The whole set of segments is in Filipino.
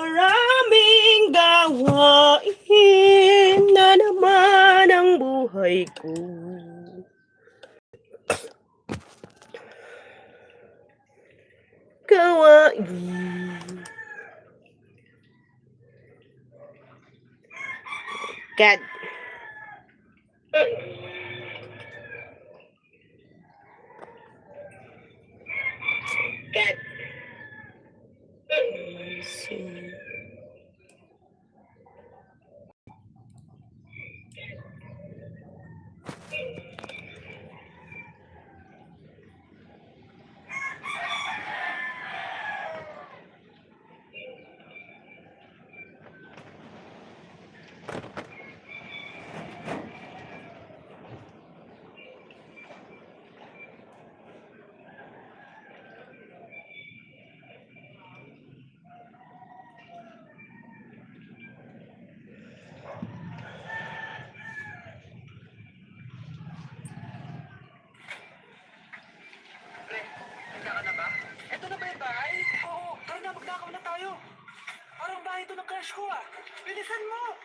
Maraming gawain na naman ang buhay ko. Gawain. God. God. See. Ito ng crush ko ah. Bilisan mo.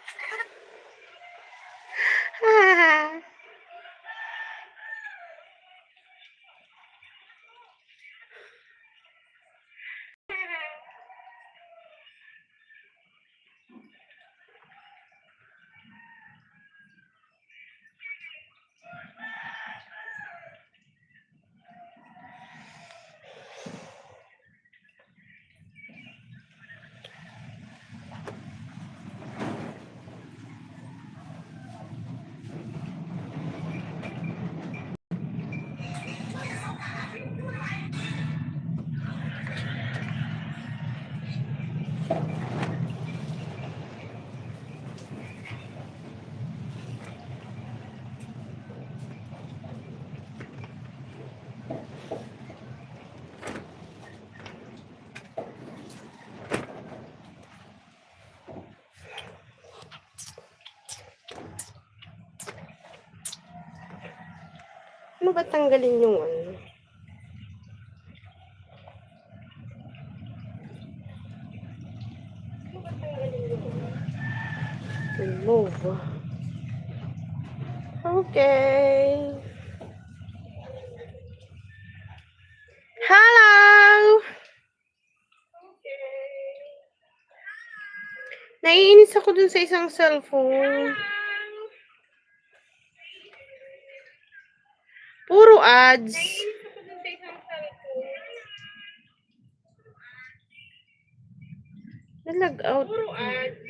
Ano ba tanggalin yung ano? Remove. Okay. Hello! Naiinis ako dun sa isang cellphone. Puro ads. Nalag out. Puro ads.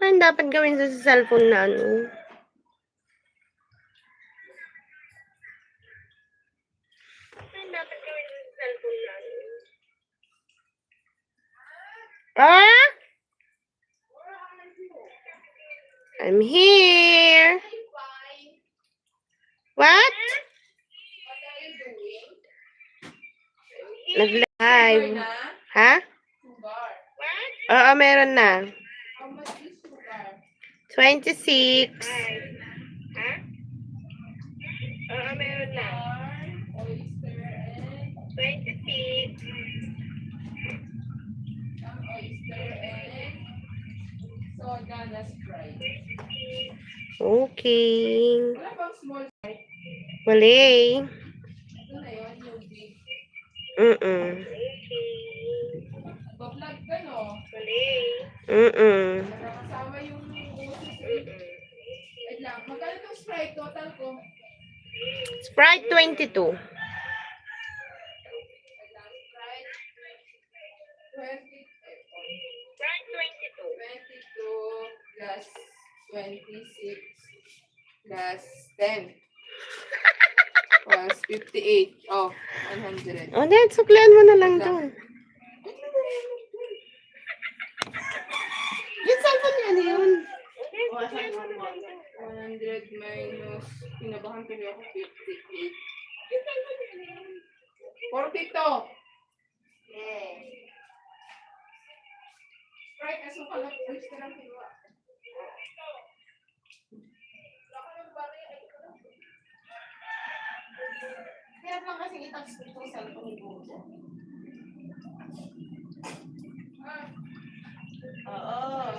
Ano dapat gawin sa cellphone na ano? Ano dapat gawin sa cellphone na ano? Ah? I'm here. What? Nag-live. Ha? Oo, meron na. 26. Ha? Oo, meron na. 26. Okay. Wali. Bablog ka no? Nakasama yung wait lang. Magkano itong Sprite total ko? Sprite 22. Wait lang. Sprite 20. Sprite 22. 22 plus 26. plus 10 plus 58. Oh, 100. O, then, suklian mo na lang doon. Yung cellphone niya, ano yun? 100 minus, pinabahan tuloy ako, 58. Portito! Yes. Right, aso ka lang, alis ka lang kinuha. Hirap lang kasi itouch itong cellphone mo. Oo.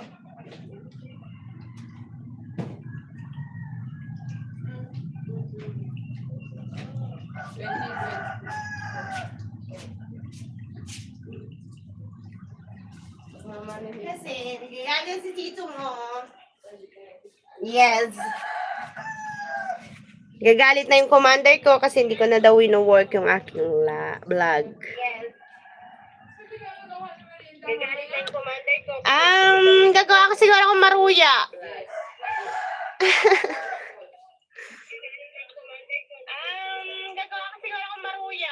Kasi, nagagalit si Tito mo. Yes. Gagalit na yung commander ko kasi hindi ko na daw wino-work yung aking vlog. Yes. Gagalit na yung commander ko. Gagawa ko siguro akong maruya. Gagawa ko siguro akong maruya.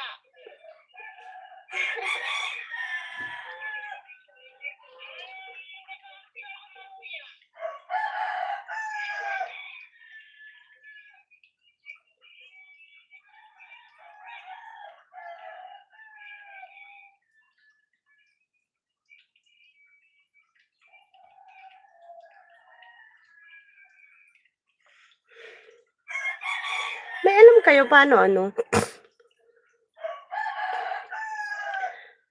May alam kayo paano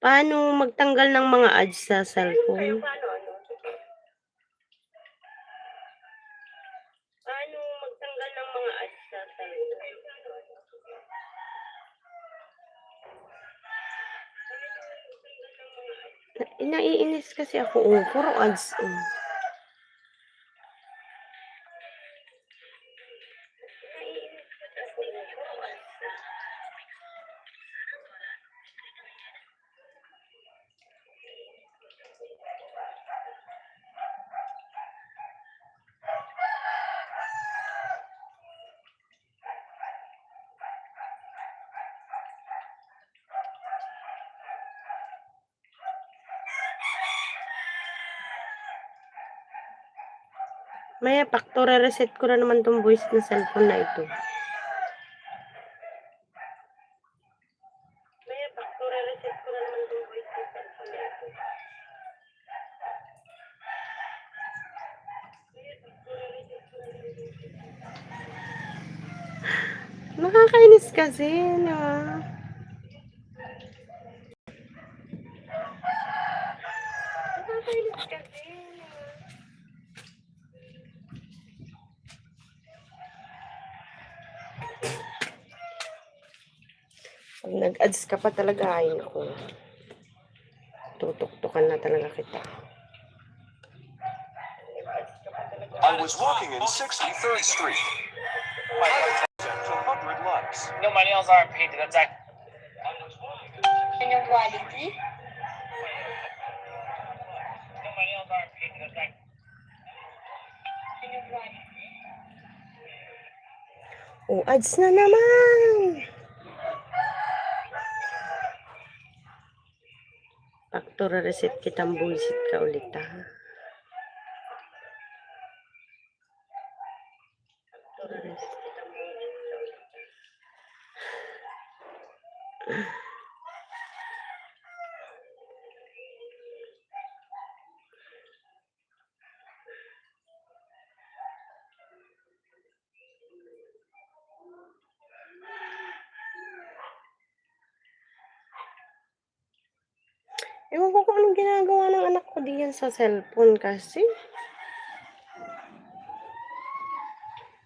paano magtanggal ng mga ads sa cellphone? Paano magtanggal ng mga ads sa cellphone? Naiinis kasi ako. Puro ads. Maya, factory reset ko na naman tong voice na cellphone na ito. Maya, factory reset ko na naman tong voice na cellphone na ito. Nakakainis kasi, Nakakainis kasi, Pag nag-ads ka pa talaga, ay naku. Tutuktukan na talaga kita. I was walking in 63rd Street. My life sent 200 likes. No, my nails aren't painted. That's like. Ano yung quality? No, my nails aren't painted. That's like. Oh, ads na naman! Factory reset kitang bullshit ka ulit, ha? Factory reset kitang bullshit ka ulit. Ewan ko kung anong ginagawa ng anak ko diyan sa cellphone kasi.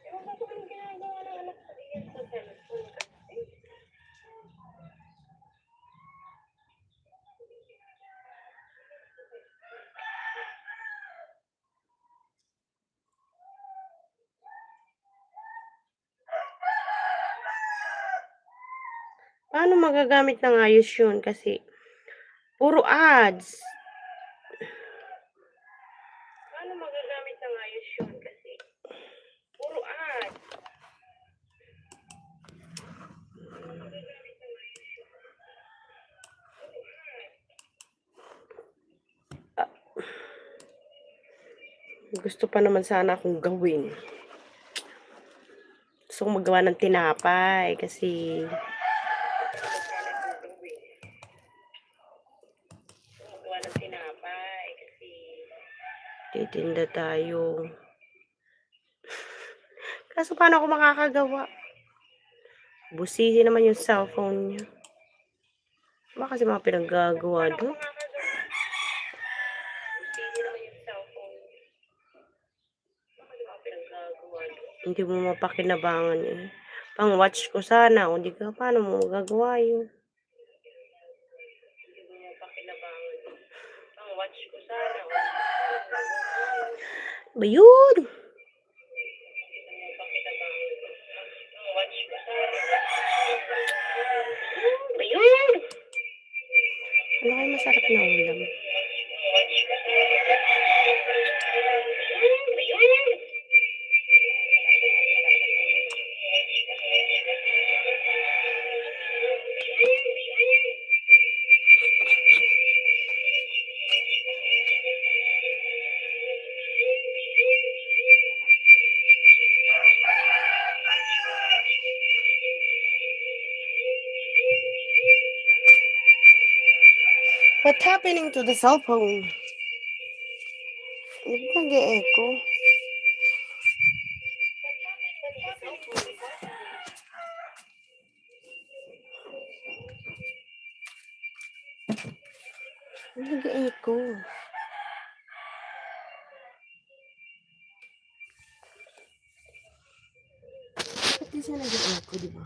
Ewan ko kung anong ginagawa ng anak ko diyan sa cellphone kasi. Paano magagamit ng ayos yun? Kasi puro ads. Paano magagamit ng ayos yun? Kasi puro ads. Gusto pa naman sana akong gawin. Gusto kong magawa ng tinapay kasi titinda tayo. Kaso paano ako makakagawa? Busisi naman yung cellphone niya. Baka kasi mga pinaggagawa doon. Hindi mo mapakinabangan eh. Pang watch ko sana. O di ka, paano mo magagawa yun? Ba yun? Ano kayo masarap na ulam? What happening to the cell phone? Hindi nag-e-echo. Nag-e-echo. Ba't di siya nag-e-echo, di ba?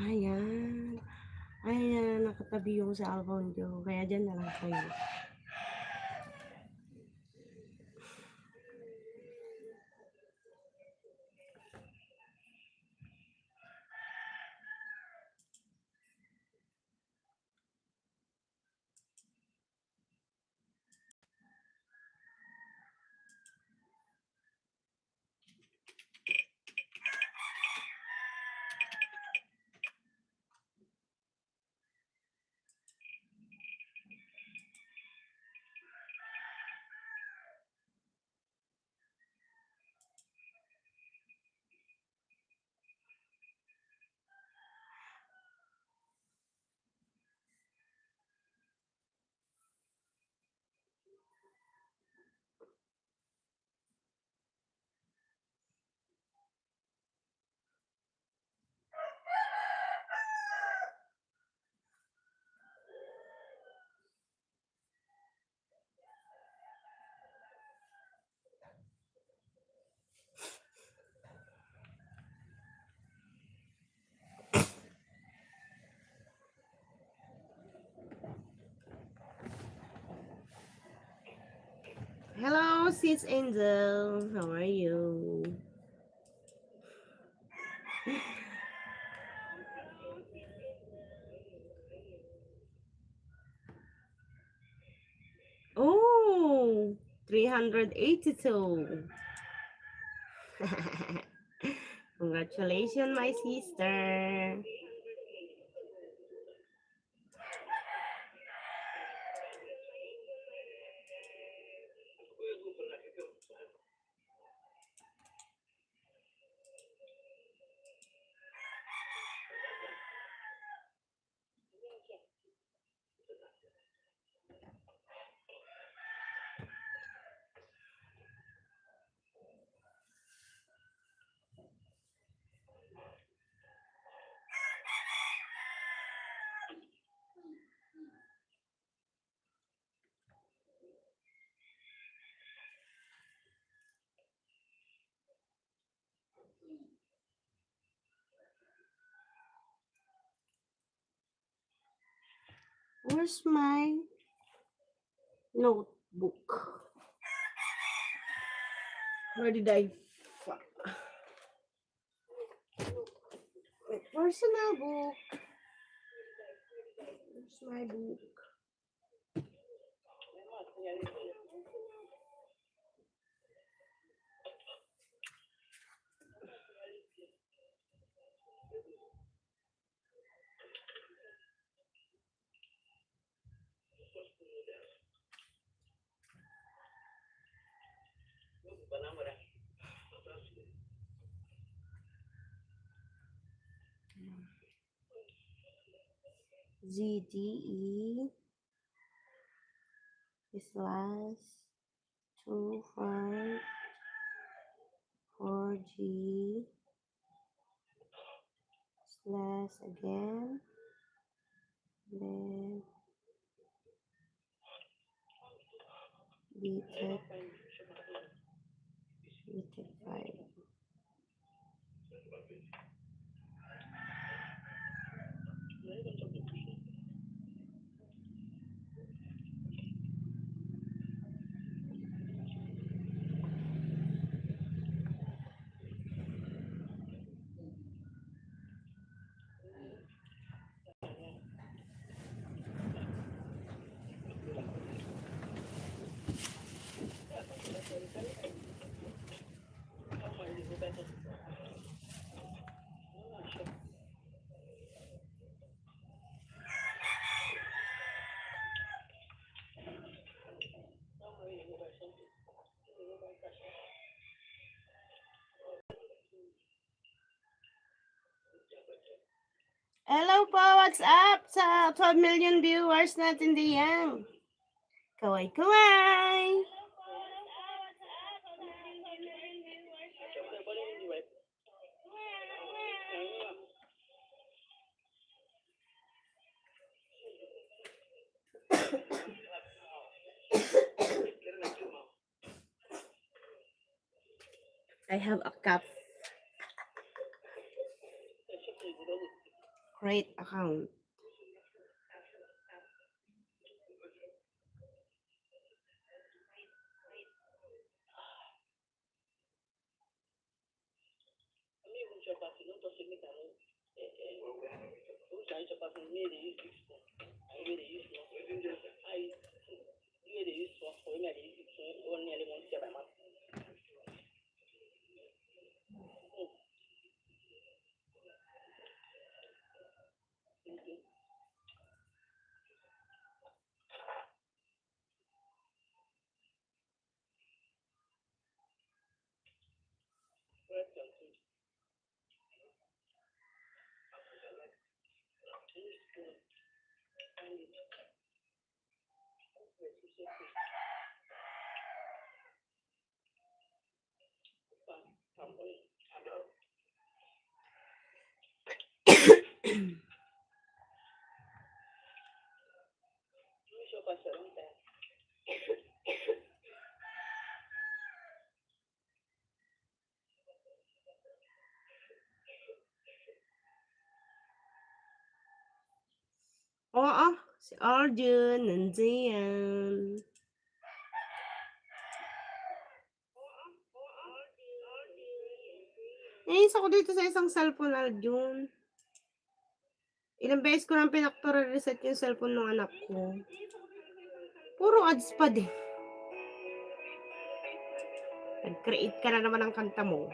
Ayan. Ayan, nakatabi yung cellphone ko. Kaya dyan na lang kayo. Hello, sis Angel. How are you? Oh, 382. Congratulations, my sister. Where's my notebook? Where did I my personal book? Where's my book? ZTE slash 254G slash again, then BTEC 5. Hello po, what's up sa 12 million viewers natin diyan? Kaway-kaway! I have a cup. Create account. Oo, si Arjun, nandiyan. Nainis ako dito sa isang cellphone, Arjun. Ilang beses ko nang pinaktora reset yung cellphone ng anak ko. Puro ads pa din. Nag-create ka na naman ng kanta mo.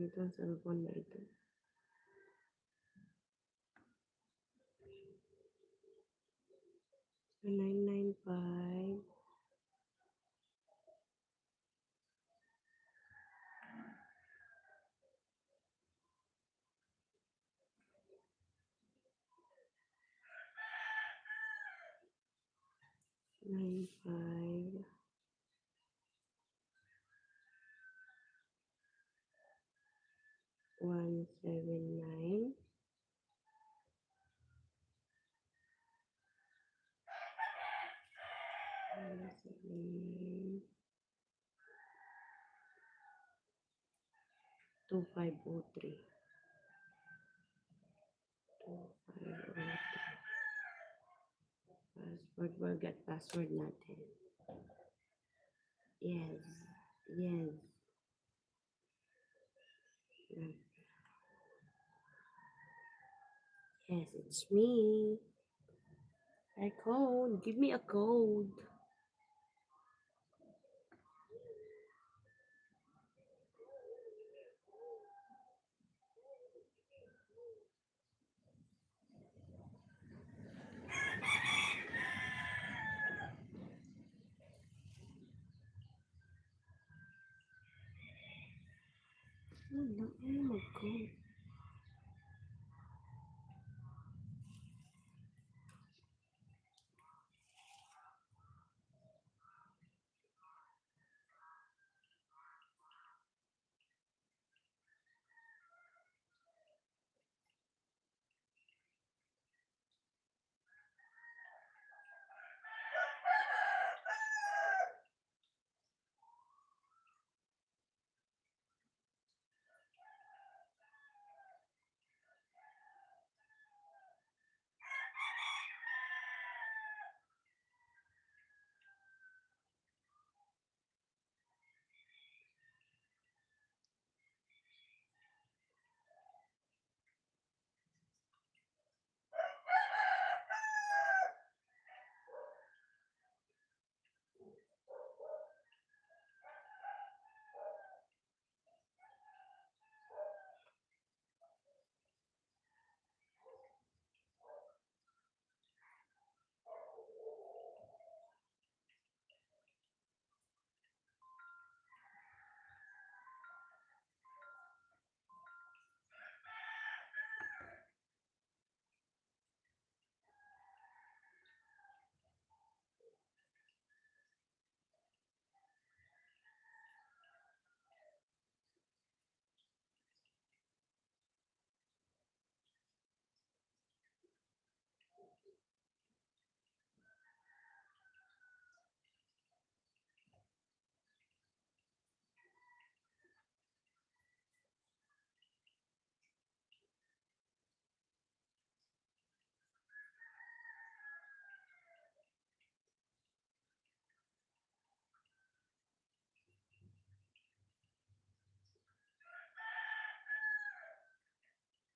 nitong cellphone na ito. So, 995. Nine five 179 2503 Password, forgot password natin. Yes. Yes. Yes, it's me. A code. Give me a code. Wala, ano mag-code?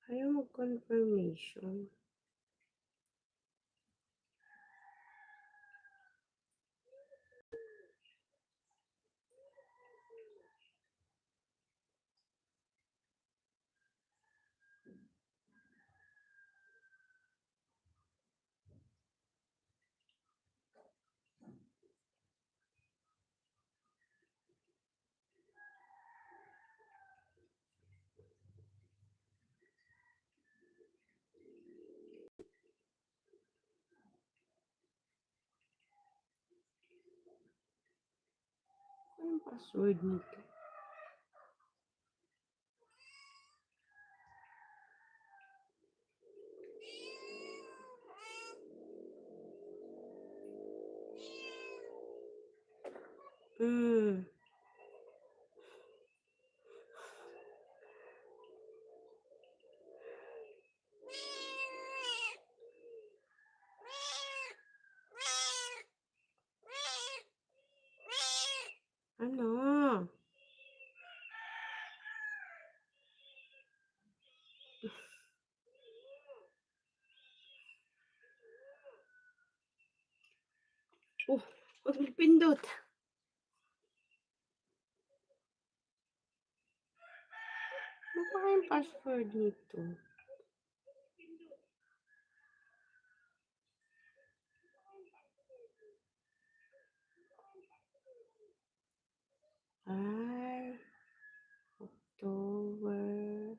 Ayaw mag-confirmation. Anong password nito? Hmm. Ano? Oh, huwag magpindot. pa kayong password nito? October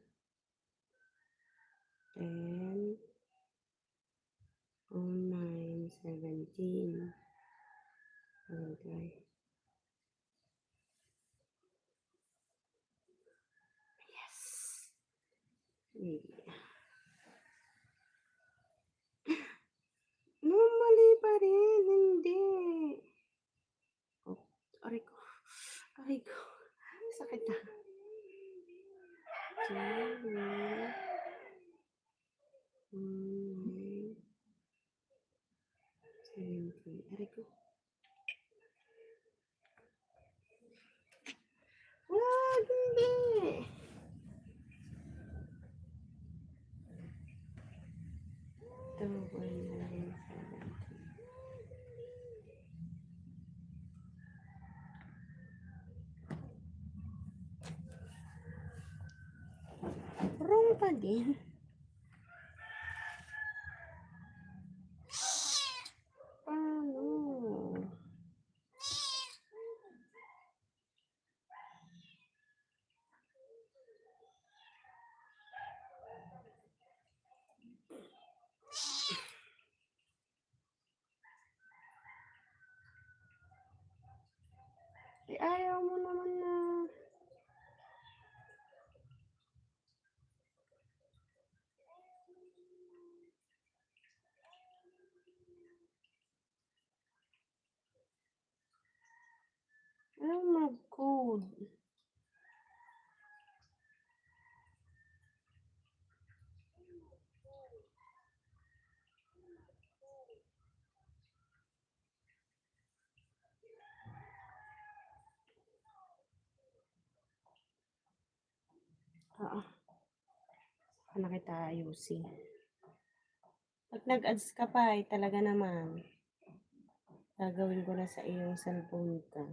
10, 09/17. Okay. Yes. No, mali pa rin. Hindi. Oh, aray ko. Aray ko. Sakit na. 17. Aray ko. Wag, hindi. October 9, 17. Wrong pa din. Paano? Ayaw mo naman na. Ayaw mag-code. Oo. Saka na kita ayusin. Pag nag-ads ka pa, talaga naman. Gagawin ko na sa iyong cellphone ka.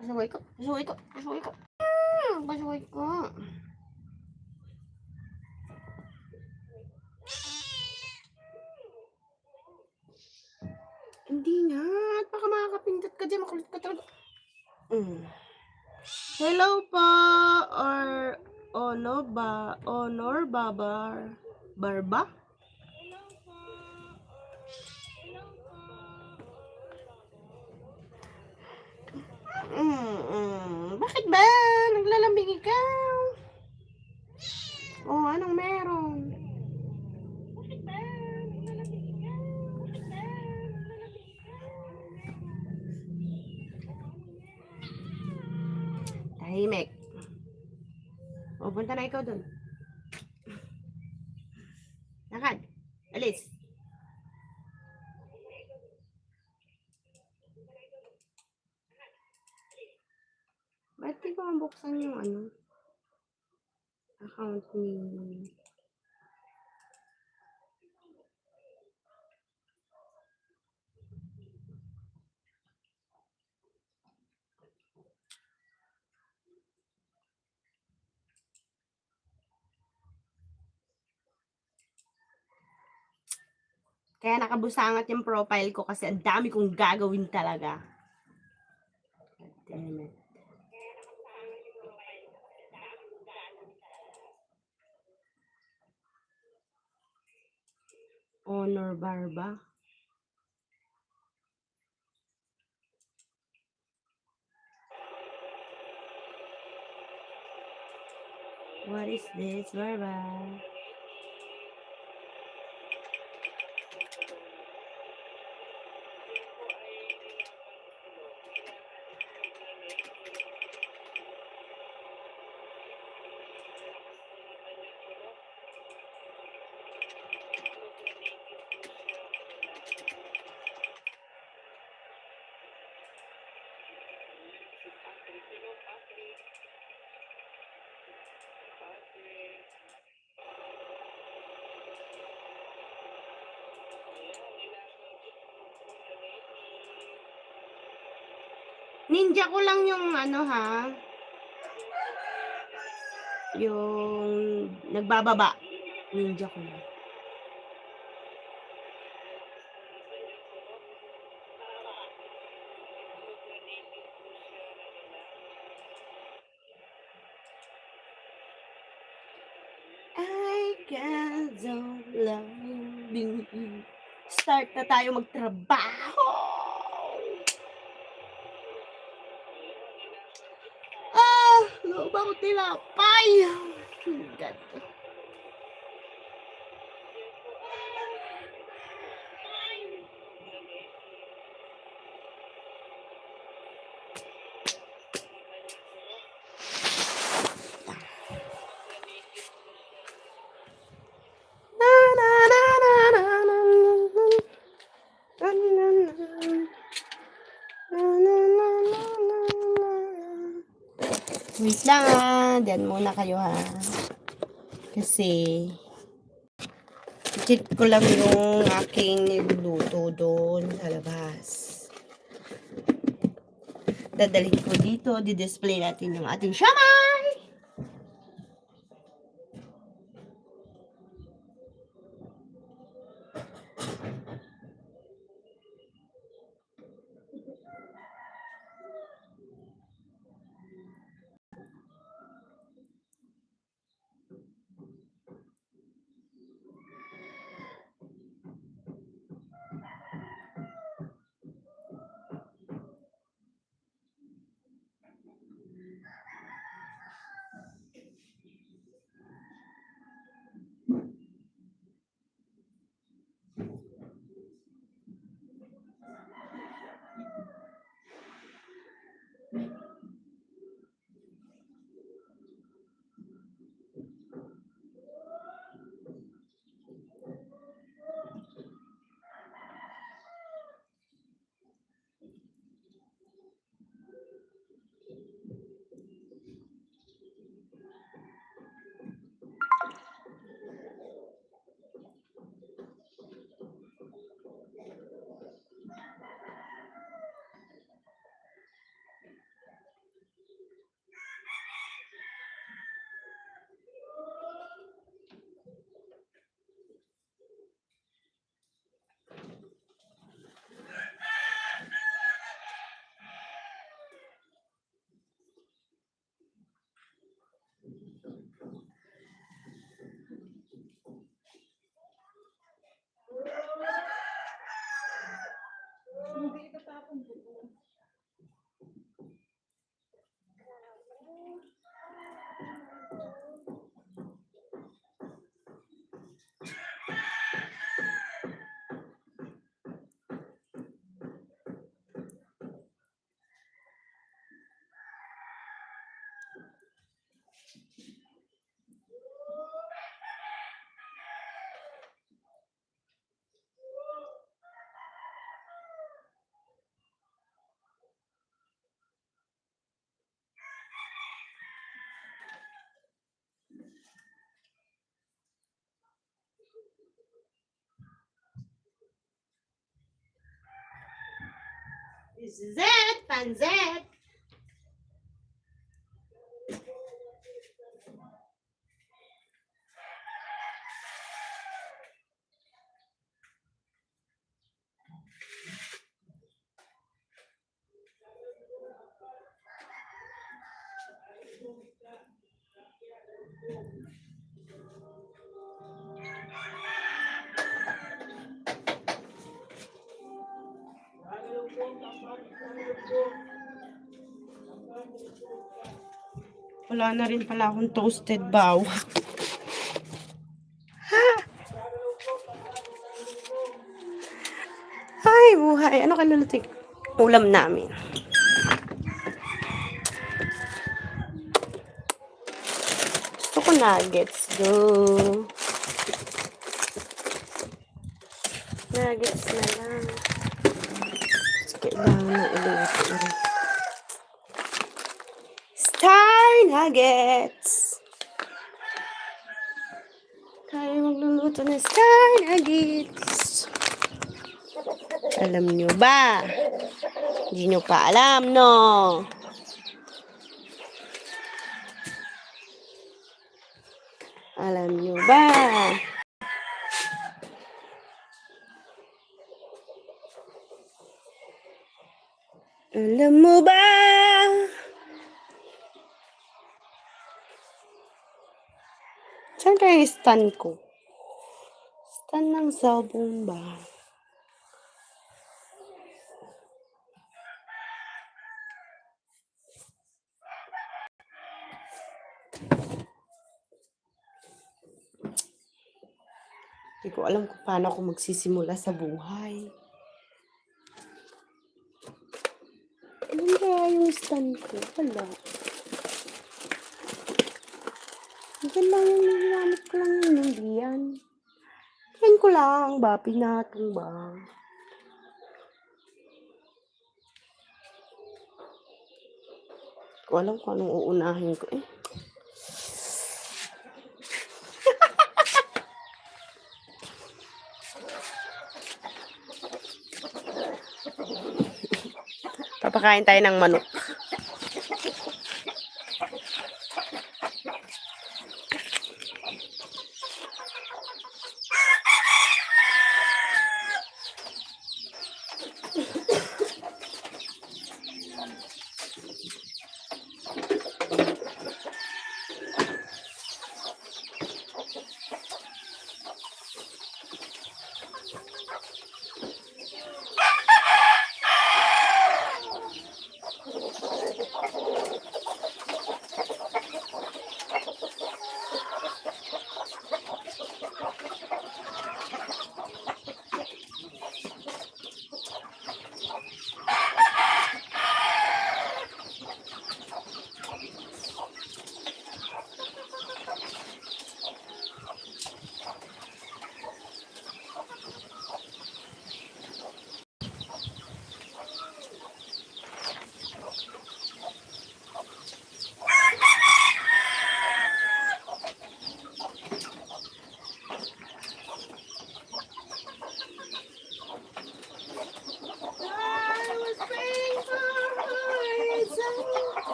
Pasaway ko. Pasaway ko. Pasaway ko. Pasaway ko. Hindi nga. Baka makakapindot ka dyan. Makulit ka talaga. Hello po. Honor Babar. Barba? Bakit ba? Naglalambing ikaw? Oh, anong meron? Bakit ba? Naglalambing ikaw? Bakit ba? Naglalambing ikaw? Tahimik. O, punta na ikaw dun. Lakad. Alis. Ba't di ko mabuksan yung account ni... Kaya nakabusangat yung profile ko kasi ang dami kong gagawin talaga. Damn it. Honor Barba. What is this, Barba? Ninja ko lang yung ano ha, yung nagbababa. Ninja ko lang. I can't love you. Start na tayo magtrabaho. Loob ako tilapay. God. Na, na, na, na, na, na, na, na, na, na, na, na, na. Wait lang Diyan muna kayo ha. Kasi check ko lang yung aking niluluto doon sa labas. Dadalhin ko dito, di-display natin yung ating siomai. This is it, panzet. Wala na rin pala akong toasted baw. Ay, buhay. Ano ka lulutik? Ulam namin. Gusto ko nuggets, do. Nuggets na lang. Kailangan na iluto rin. Star Nuggets! Tayo magluluto ng Star Nuggets. Alam nyo ba? Hindi nyo pa alam, no? Alam nyo ba? Alam mo ba? Saan kaya yung stand ko? Stand ng cellphone ba? Hindi ko alam kung paano ako magsisimula sa buhay. Ano kaya yung stand ko? Wala. Yan lang yung nagamit ko lang yun. Hindi yan. Yan ko lang ba? Pinatong ba? Ko alam kung anong uunahin ko eh. Papakain tayo ng manok.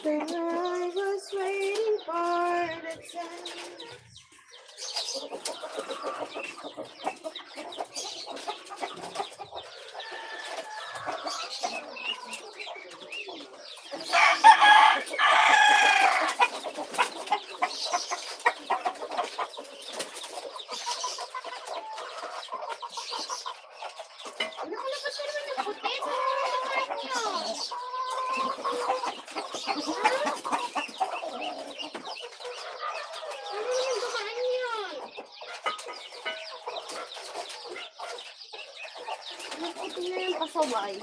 I was waiting for the chance. Ano ka naman ka naman ng puti? Ano niyo? Ano yung dumaan yun? Naputi na yung pasaway.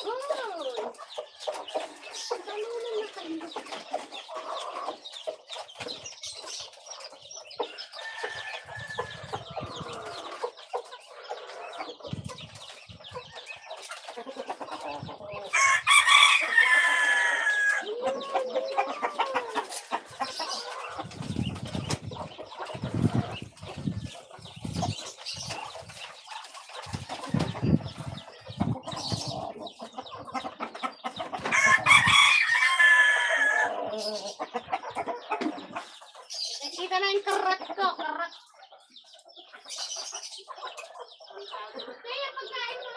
Oh! Talunan na kayo. Nakita na yung karat ko. Karat. Kaya pagkain mo.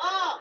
Oh.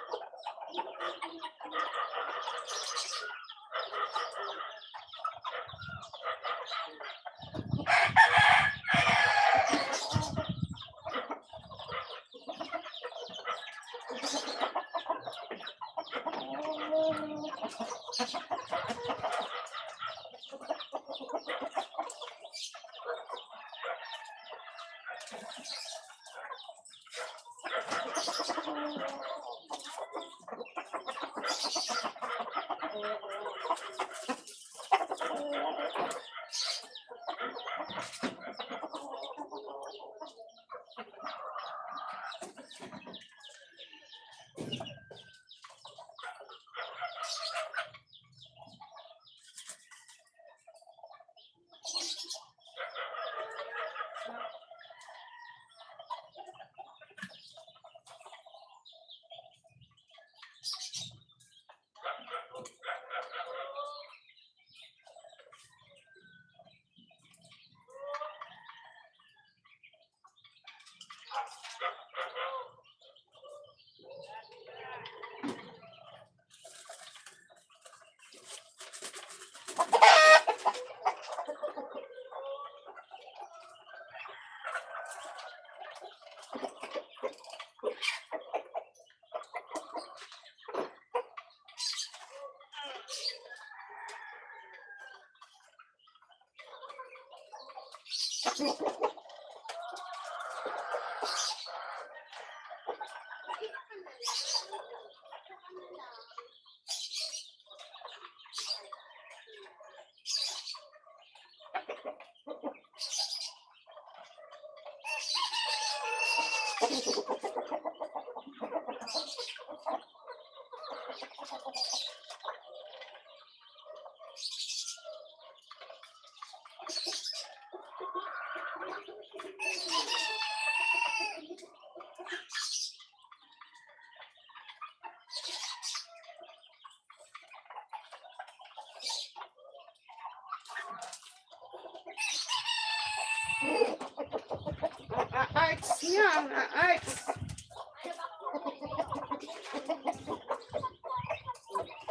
Arts niya, arts.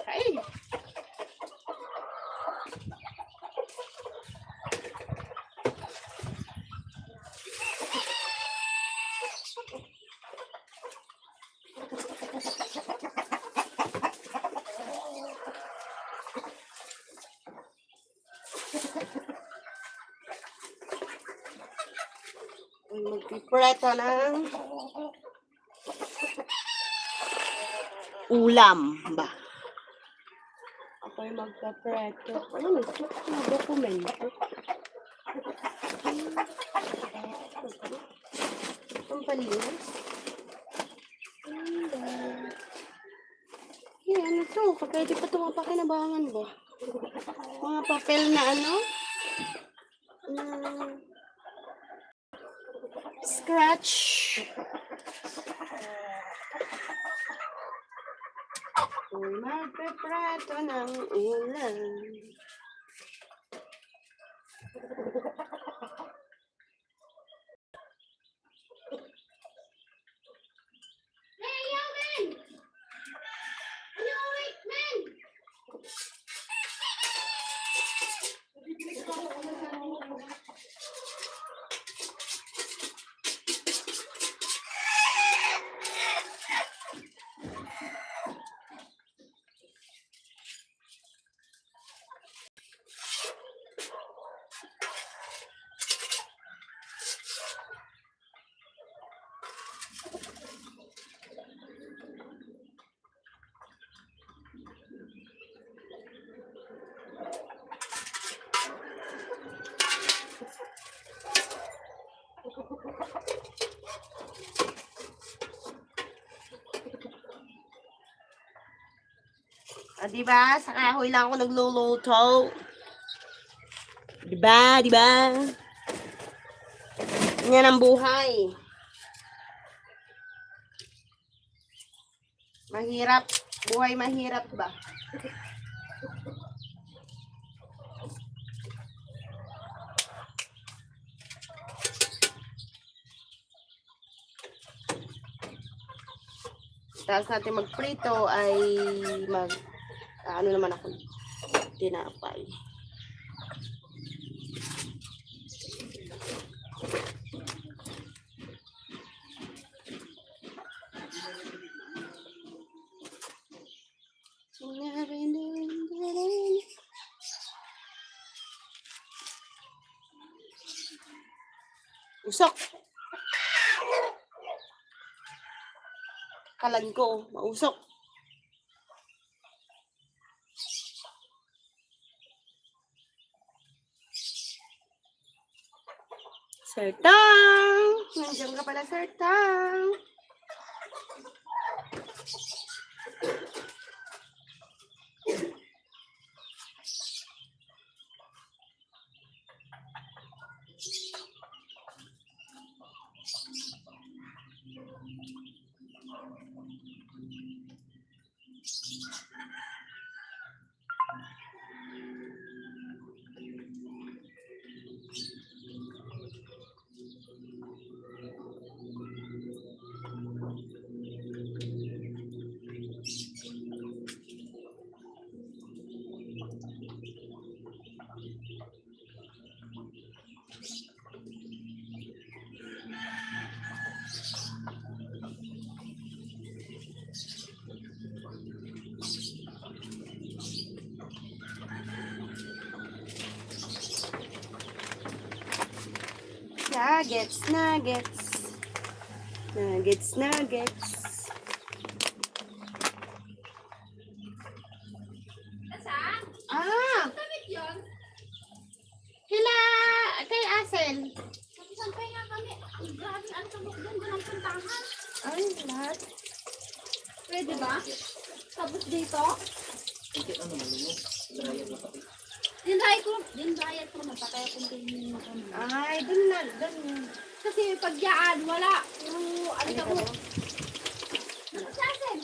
Ay. Magpipreto ng ulam ba? Ako'y magpapreto. Ano ito? Mga dokumento. Ang palinis. Ano to? Pwede pa ito mapakinabangan ba? Mga papel na ano? Scratch. Kung magpipreto ng ulam. Diba? Sa kahoy lang ako nagluluto. Diba? Diba? Yan ang buhay. Mahirap. Buhay mahirap ba? Tapos natin magprito ay ano naman ako, tinapay. Usok. Kalan ko, mausok. Sir Tang! Nandiyan ka pala, Sir Tang. Nuggets, nuggets. Nuggets, nuggets. Ah! Damit yun. Kila, kay Asel. Sampay nga kami. Grabe, ang sabok doon. Doon ang puntahan. Ay, lahat. Pwede ba? Tapos dito? Dinrayat ko na patay kung tingin mo kami. Ay, dun na, dun. Kasi pag yaan, wala. Puro, ano ka po? Sasen,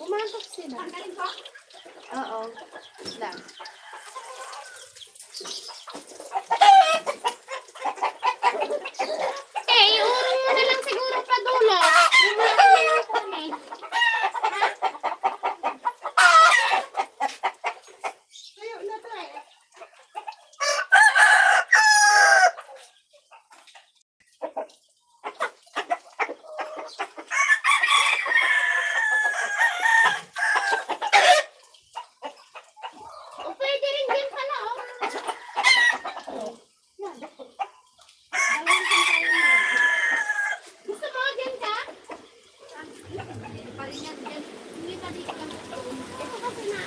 Pumasok sila. tanggalin ko? Oo. Lang. Iurong mo na lang siguro pa dulo. Yung kami. Tayo na tayo. O, pwede rin din pala, oh. Yan. Dalawang tayo na. Gusto mo, dyan ka? Pa rin yan, dyan. Hindi pa dito lang. Ito kasi na.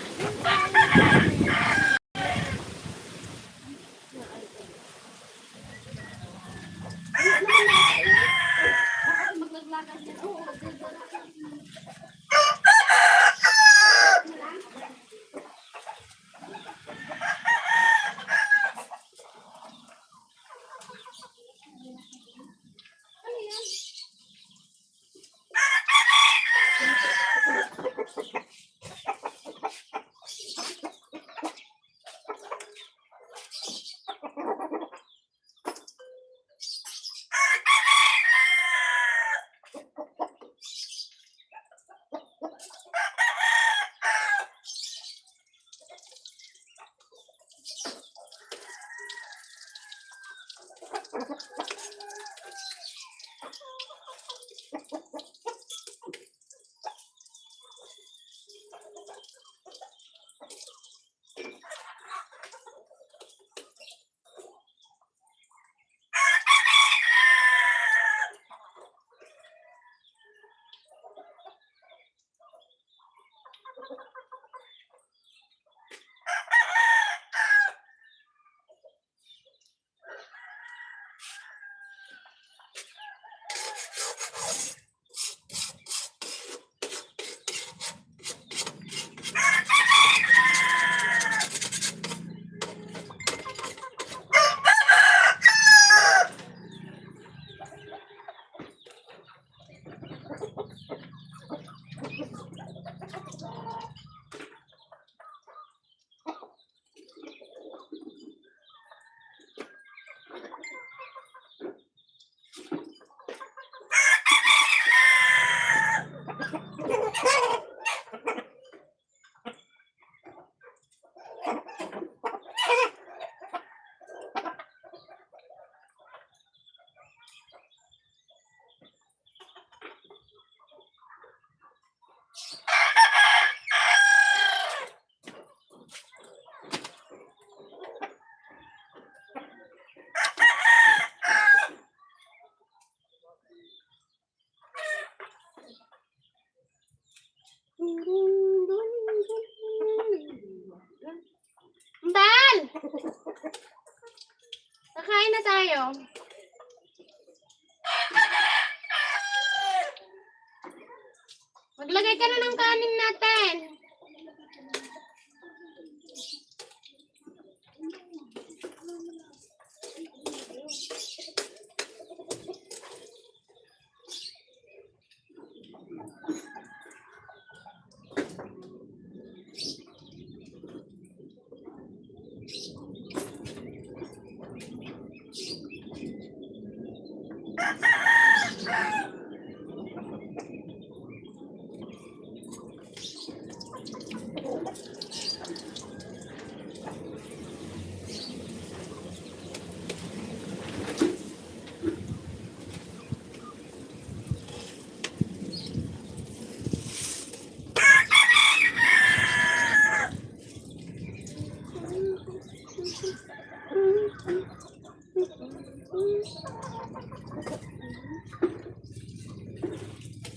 Maglaglagan yan. Oo, dito lang. Ano yan? Mbal! Kakain na tayo. Maglagay ka na ng kanin natin.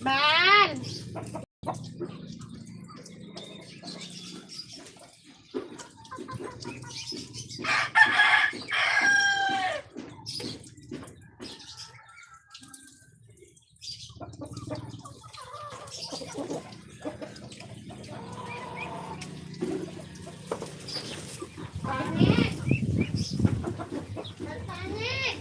Bal! Pangit! Ang pangit!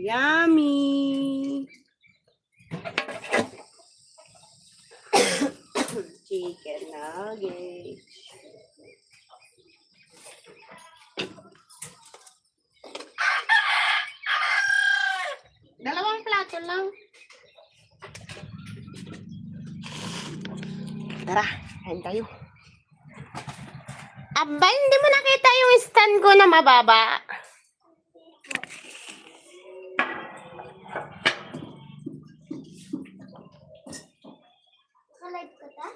Yummy! Chicken nuggets. Dalawang plato lang. Tara, kain tayo. Aba, hindi mo nakita yung stand ko na mababa. Ka-live ko ta?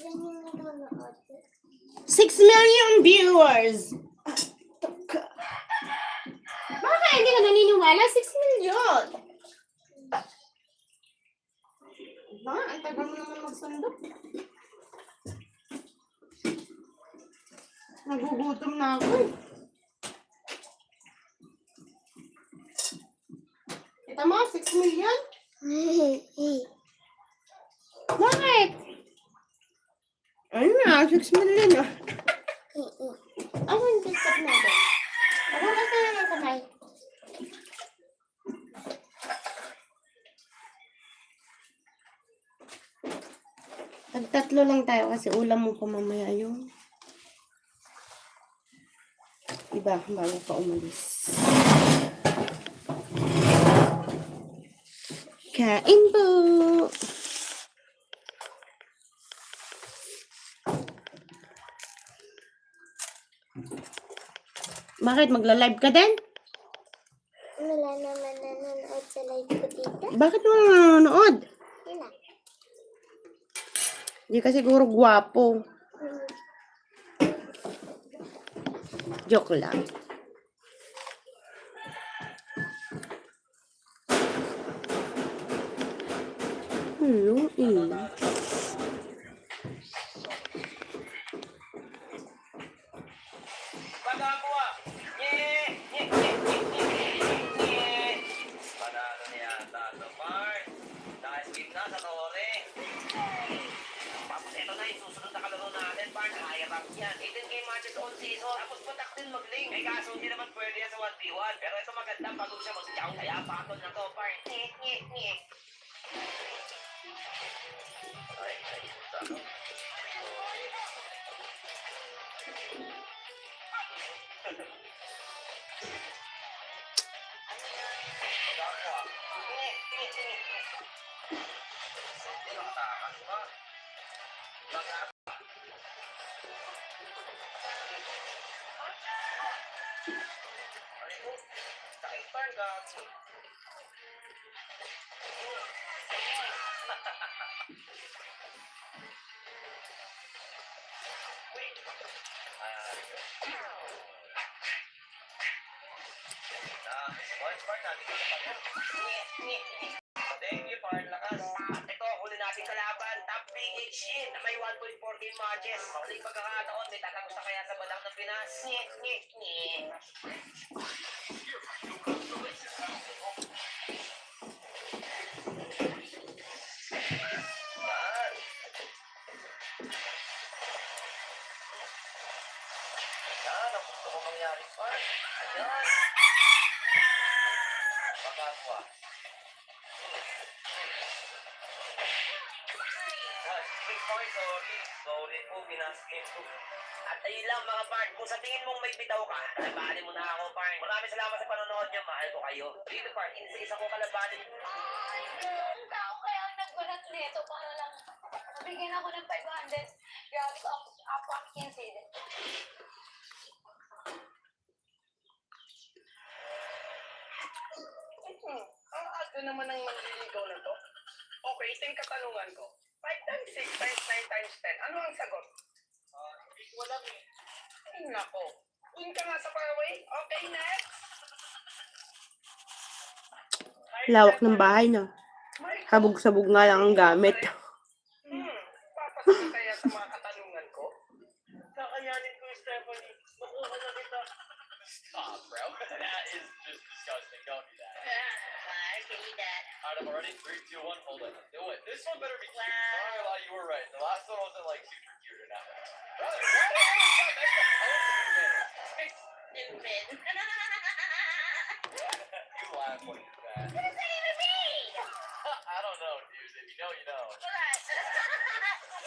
Yan yung nanonood. 6 million viewers! Baka hindi ka naniniwala? 6 million. Ang tagal mo naman magsundok. Nagugutom na ako eh. Kita mo, 6 million? Bakit? Ayun na, 6 million ah. Ako yung TikTok natin. Ako kasi naman kamay. Tagtatlo lang tayo kasi ulam mo pa mamaya yung iba bago pa umalis. Kain po! Bakit? Magla-live ka din? Wala naman nanonood sa live ko dito. Bakit mo nanonood? Wala. Hindi ka siguro gwapo. Joke lang. Hello, Pagkakawa! Nye! Nye! Nye! Nye! Nye! Nye! Panalo niya yata ito, Bart. Naka-skip na sa tore. Tapos ito na yung susunod na kalaro natin, Bart. High-rank yan. 18K matches on season. Tapos patak din mag-link. Eh kaso hindi naman pwede yan sa 1v1. Pero ito maganda pag siya mag-chow. Kaya patol na to, Bart. Nye! Nye! Nye! Ay, puta. Thank you, Bart. Lakas. Ito, huli natin kalaban. Top PH Shin na may 1.4k matches. Huling pagkakataon, may tatapos na kaya sa balang ng Pinas. Nye, nye, nye. Yan. Yan, ang gusto ko mangyari, Bart. Yan. Magagawa. Okay, sorry. Sorry po, binaskin ko. At ayun lang mga part, kung sa tingin mong may bitaw ka, kalabanin mo na ako, part. Maraming salamat sa panonood niyo, mahal ko kayo. Dito, part, isa-isa ko kalabanin. Ay, ang tao kaya ang nagbalat nito para lang mabigyan ako ng 500. Grabe ko ang pumpkin seed. Ang ato naman ng manliligaw na to. Okay, ito yung katanungan ko. 5 times 6 times 9 times 10. Ano ang sagot? Hindi ko alam eh. Ay, nako. Dun ka nga sa faraway. Okay, next. Lawak ng bahay, no? Sabog-sabog nga lang ang gamit. Papasagot kaya sa mga katanungan ko? Kakayanin ko, Stephanie. Makuha na kita. Stop, bro. That is just disgusting. Don't do that. I can eat that. Alright, I'm ready. 3, 2, 1, hold it. Do it. This one better be cute. Sorry about you were right. The last one wasn't like super cute or nothing. Brother, Stupid. you laugh when you're bad. What does that even mean? I don't know, dude. If you know, you know. What? Oh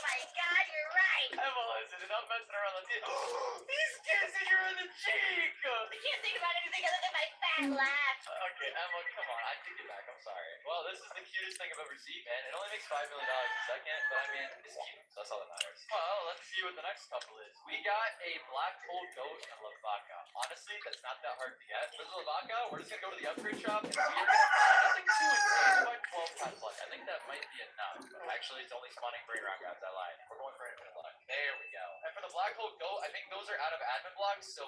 my God, you're right. Emma, listen, enough messing around. Let's see. He's kissing her in the cheek. I can't think about anything other than my fat laugh. Okay, Emma, come on. I take it back. I'm sorry. Well, this is the cutest thing I've ever seen, man. It only makes $5 million a second, but I mean, it's cute. So that's all that matters. Well, let's see what the next couple is. We got a black hole goat and a Lavaca. Honestly, that's not that hard to get. For the Lavaca, we're just gonna go to the upgrade shop and we're gonna nothing too insane. By 12 times luck. I think that might be enough. Actually, it's only spawning bring around guys. I lied. We're going for infinite luck. There we go. And for the black hole goat, I think those are out of admin blocks, so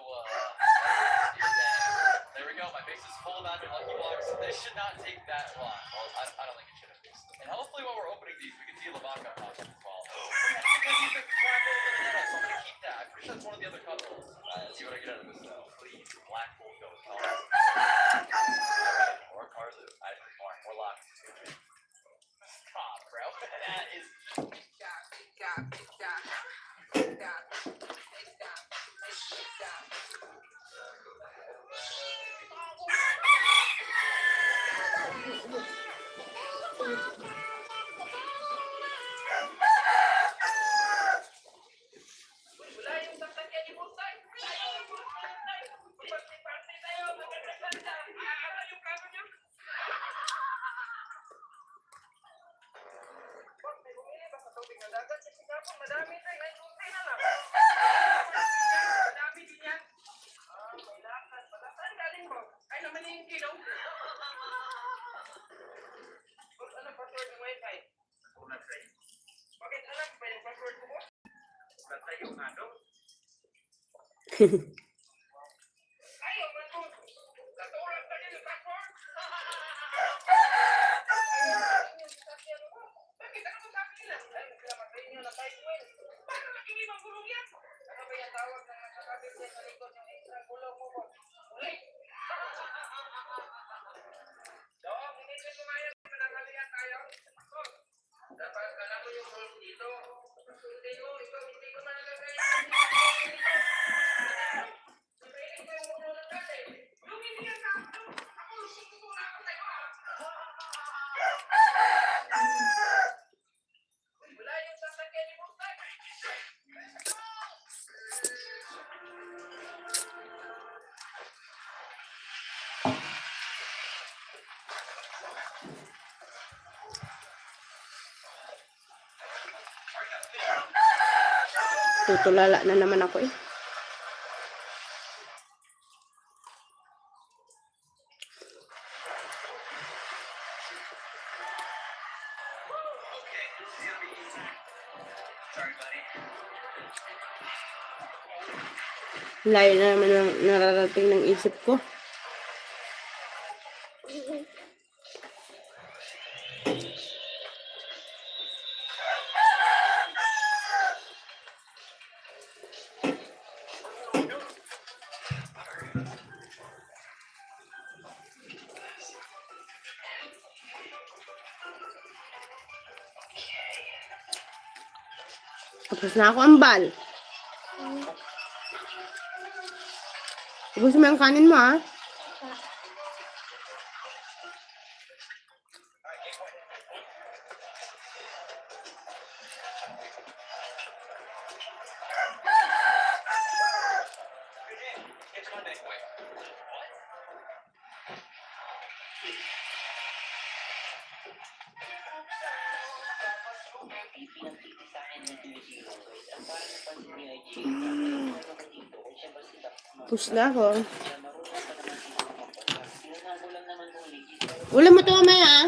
there we go. My base is full of admin lucky blocks. This should not take that long. Well, I don't think it should have fixed them. And hopefully while we're opening these, we can see Lavaca unlock as well. Because he's a black hole in the meta, so I'm gonna keep that. I'm pretty sure that's one of the other couples. Let's see what I get out of this though. Please, black hole goat. Or Carlu. I think more luck. Stop, bro. That is. Wala yung sasakyan ni Butay. Ayaw yung Butay. Pagpati-pati tayo. Maganda-ganda. Ano yung plano niyo? Huwag may bumili ba sa tubig na dagat? Kasi nga po, madami tayo. Ay, tubig na lang. Madami din yan. May lakas. Saan galing mo? Ay, naman yung kilo. Ano password ng wifi? Ulat kayo. Bakit alam ba yung password ko mo? Ulat tayo nga, no? Ayaw, man ko. Natulad na din yung password. Bakit ako sa akin nila? Ay, naglamat sa inyo na type win. Paano nakinig ang gulong yan? Ano ba yung tawag na nakakabit yan sa likod ng extra gulong mo po? Uli! So, inisip ko ngayon, pinagalian tayo. Dapat alam mo yung rules dito. Hindi mo, ikaw hindi ko nalagay. Sabihin ko yung ulo ng dati. Yung hindi yan ka. Ako, susuko na ako tayo. Wala yung sasakyan ni Butay. Tutulala na naman ako eh. Layo na naman ang nararating ng isip ko. Tapos na ako ambal. Ubus mo yung kanin mo, ha? Push na ako. Ulam mo ito mamaya, ah.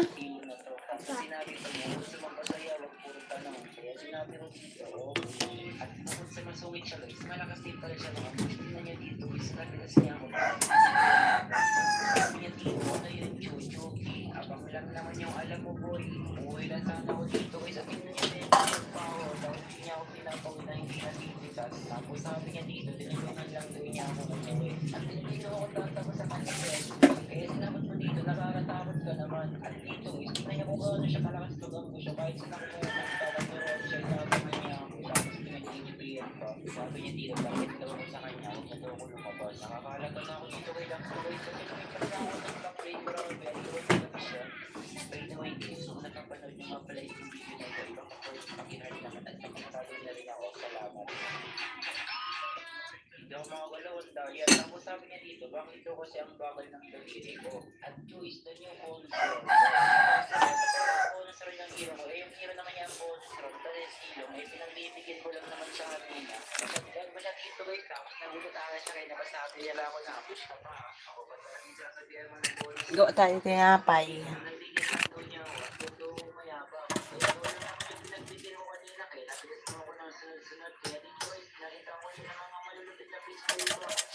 Gawa tayo tinapay.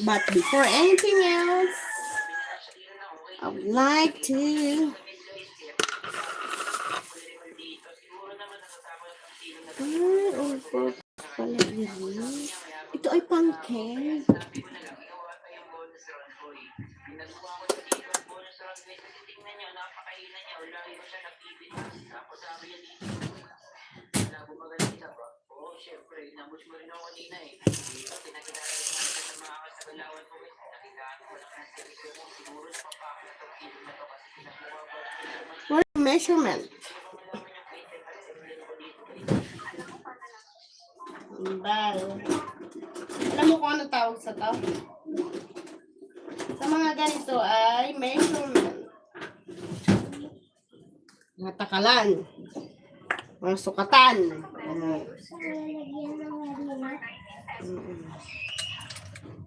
But before anything else, I would like to over pala yun. Ito ay pancake. What measurement? Bal. Alam mo kung ano tawag sa to? Sa mga ganito ay measurement. Mga takalan. Mga sukatan.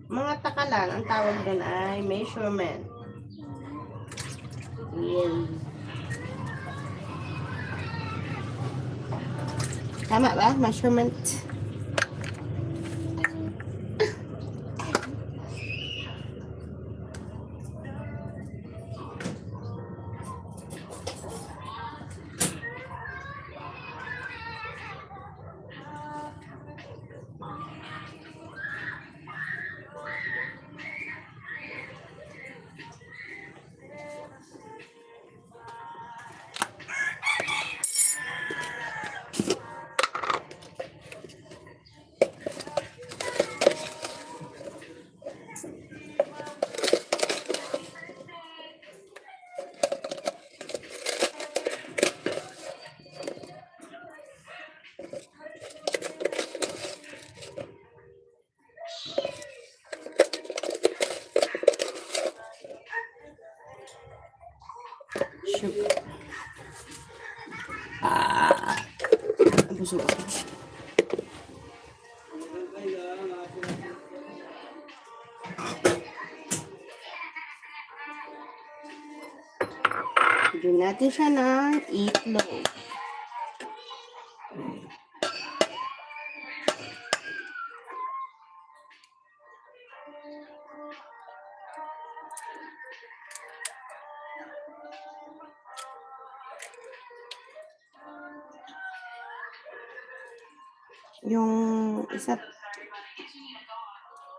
Mga takalan, ang tawag doon ay measurement. Yan. Tama ba? Measurement. Sugar. Busog ako. Bigyan natin siya ng itlog.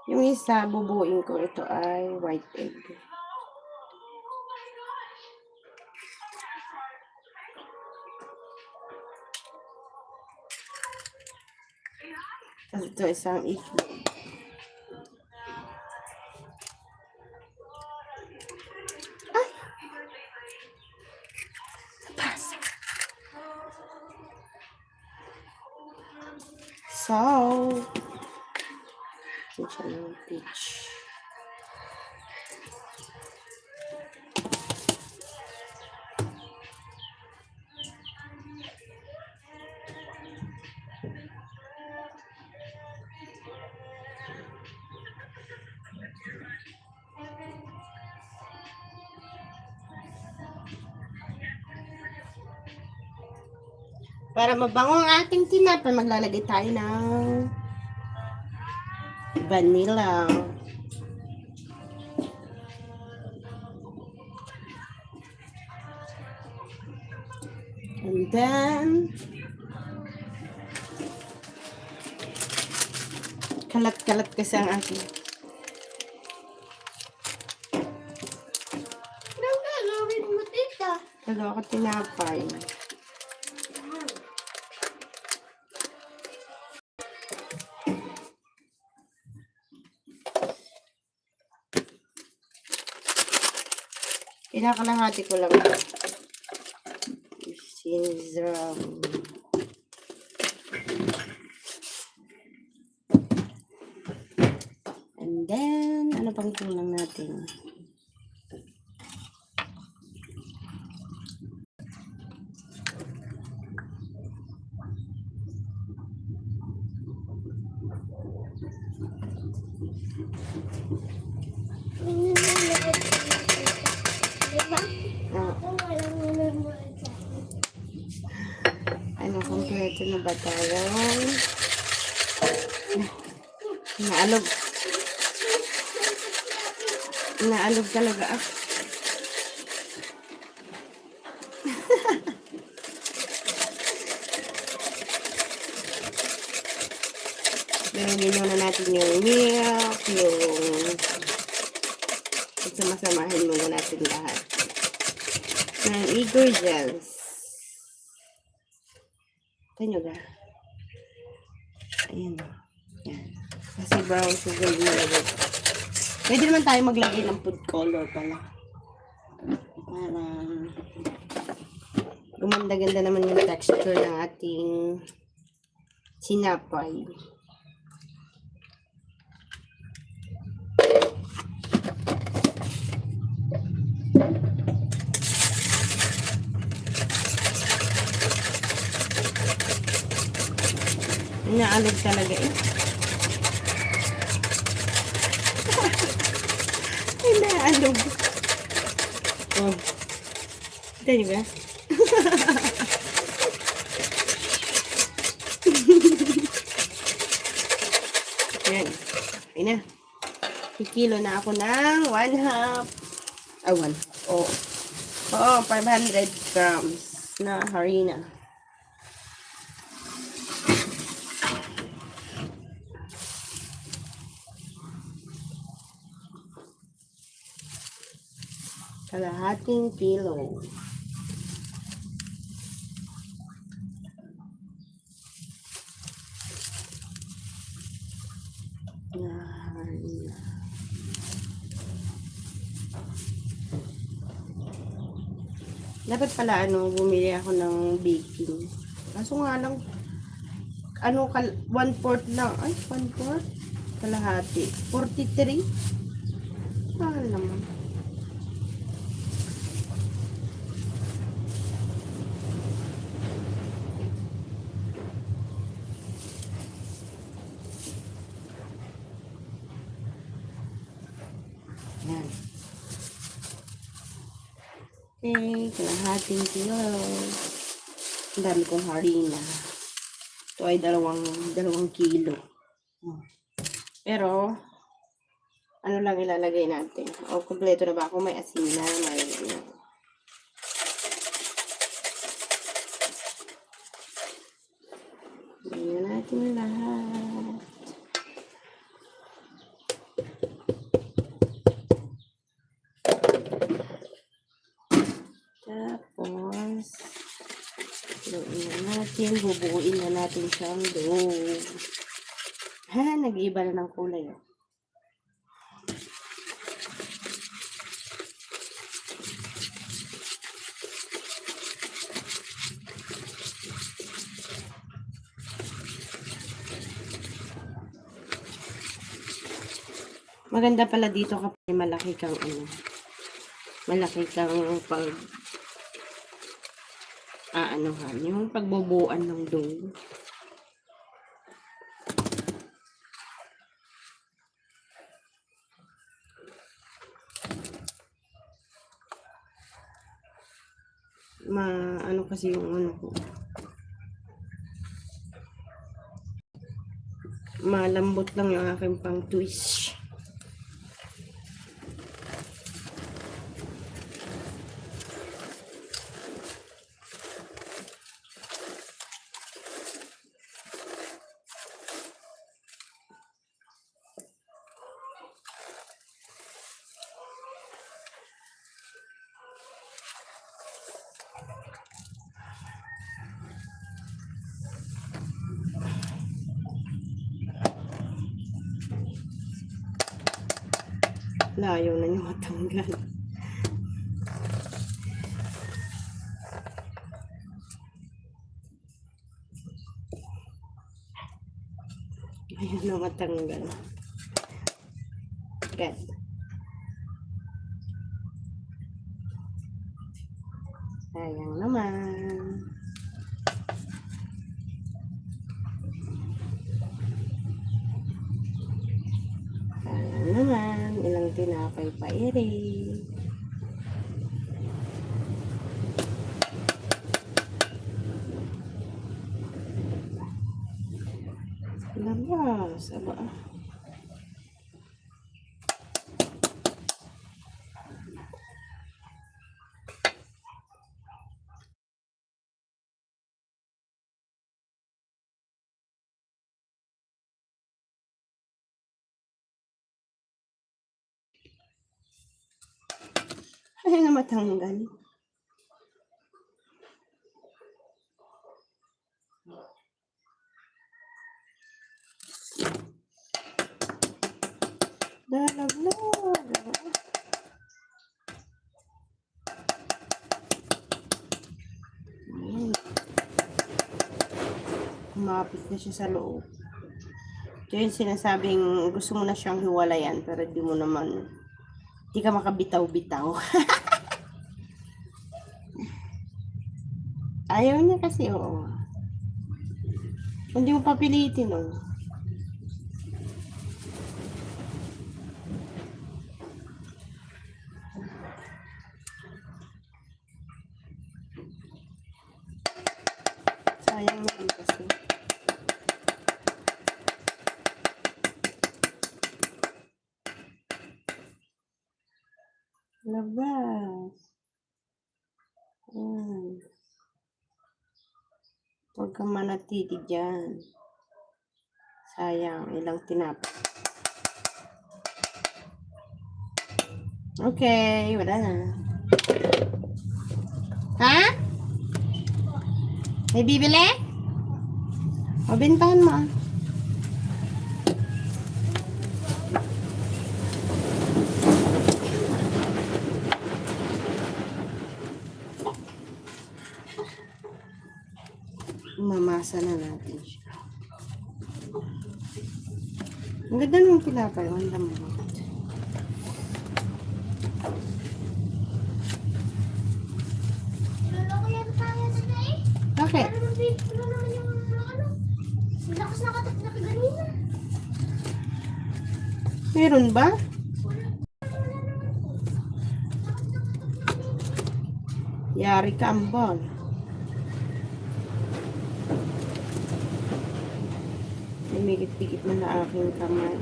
Yung isa, bubuin ko. Ito ay white egg. Tapos ito isang itlog. Ay! So, siya ng peach. Para mabango ang ating tinapay, maglalagay tayo ng vanilla. And then, kalat-kalat kasi ang ating. Anong gagawin mo, tita? Kagawa ko tinapay. Kinakalahati ko lang. Since, and then, ano pang kulang natin? Diba? Ah, Kung walang nanonood sa ano, kompleto na ba tayo? Naalog. Naalog talaga ako. Nilagyan muna natin yung milk, yung sama-samahin muna natin lahat ng ingredients. Ito nyo ga. Ayan. Yan. Kasi brown sugar yung nilagay. Pwede naman tayo maglagay ng food color pala. Para gumanda-ganda naman yung texture ng ating sinapay. Inaalog talaga eh. Inaalog. Oh. Ito nyo ba? Ayan. Ayan na. Kikilo na ako ng 1/2. Ah, 1. Oh. Oo, 500 grams na harina. Kalahating kilo. Na harina. Dapat pala bumili ako ng baking. Kaso nga lang, 1/4 lang. Ay, 1/4? Kalahati. 43? Mahal naman. Yan. Okay, kalahating kilo. Ang dami kong harina. Ito ay dalawang kilo. Pero, ano lang ilalagay natin? O, kompleto na ba ako? May asin na, may Tingnan natin lahat. Tapos, bubuuin na natin siyang dough. Ha, nag-iiba na ng kulay. Oh. Maganda pala dito kapag malaki kang pag yung pagbubuan ng dough. Kasi yung ko. Malambot lang yung aking pang twist. Layo na niya matanggal. Ayun na matanggal. Good. Sayang naman. Sayang naman. Ilang tinapay pa iri. Labas. Aba. Ay na matanggal. Dalaglag. Kumapit na siya sa loob. Ito yung sinasabing gusto mo na siyang hiwalayan pero di mo naman, di ka makabitaw-bitaw. Ayaw niya kasi, oo. Hindi mo papilitin, oh. Sayang naman kasi. Labas. Huwag kang manatili dyan. Sayang, ilang tinapay. Okay, wala na. Ha? May bibili? Mabintahan mo. Mamasa na natin siya. Ang ganda ng tinapay. Ang lambot. Bakit? Meron ba? Yari ka ambon. Lumigit-pigit na na aking kamay.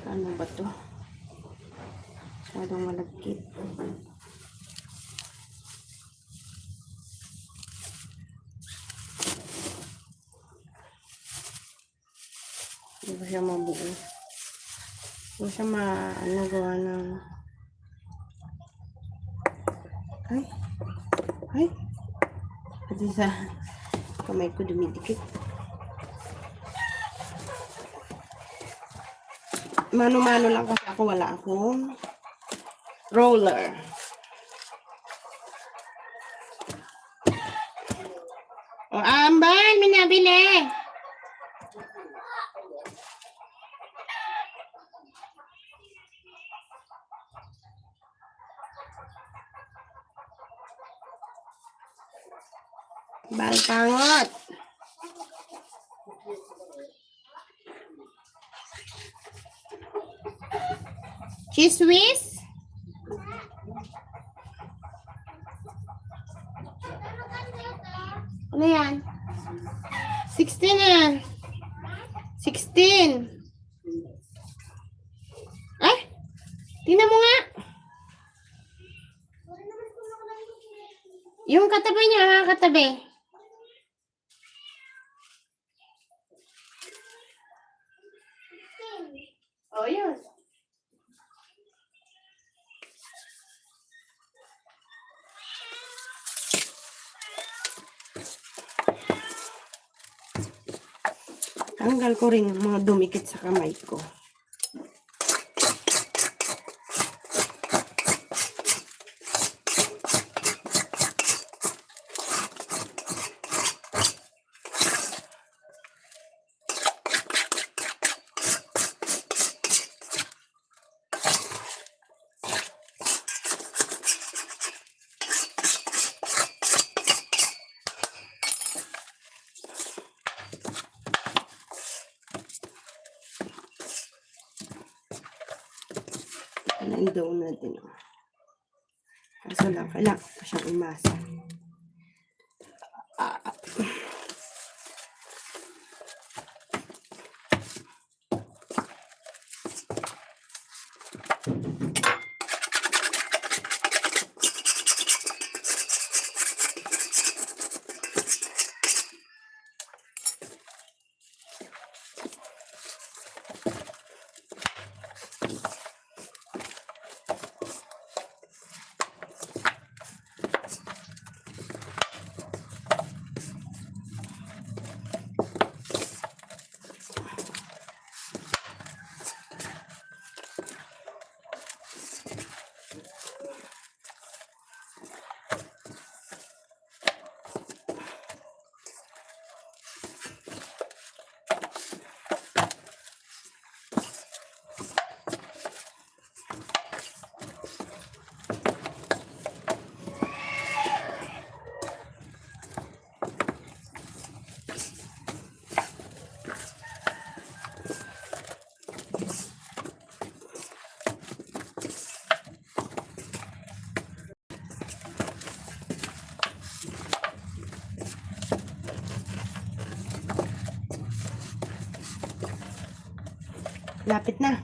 Ano ba to? Masyadong malagkit. Hindi ba siya mabuo? Hindi siya gawa ng... Ay! Ay! Pati sa kamay ko dumidikit. Mano-mano lang kasi ako, wala akong roller. O, Amban, may nabili. Balpangot. Cheese whiz? Ano yan? 16 na yan. 16. Ay! Tingnan mo nga. Yung katabi niya, ha? Katabi. Oh, yun. Tanggal ko rin yung mga dumikit sa kamay ko. Nandoon natin. Kaso lang, kailangan pa siyang umasa. Lapit na.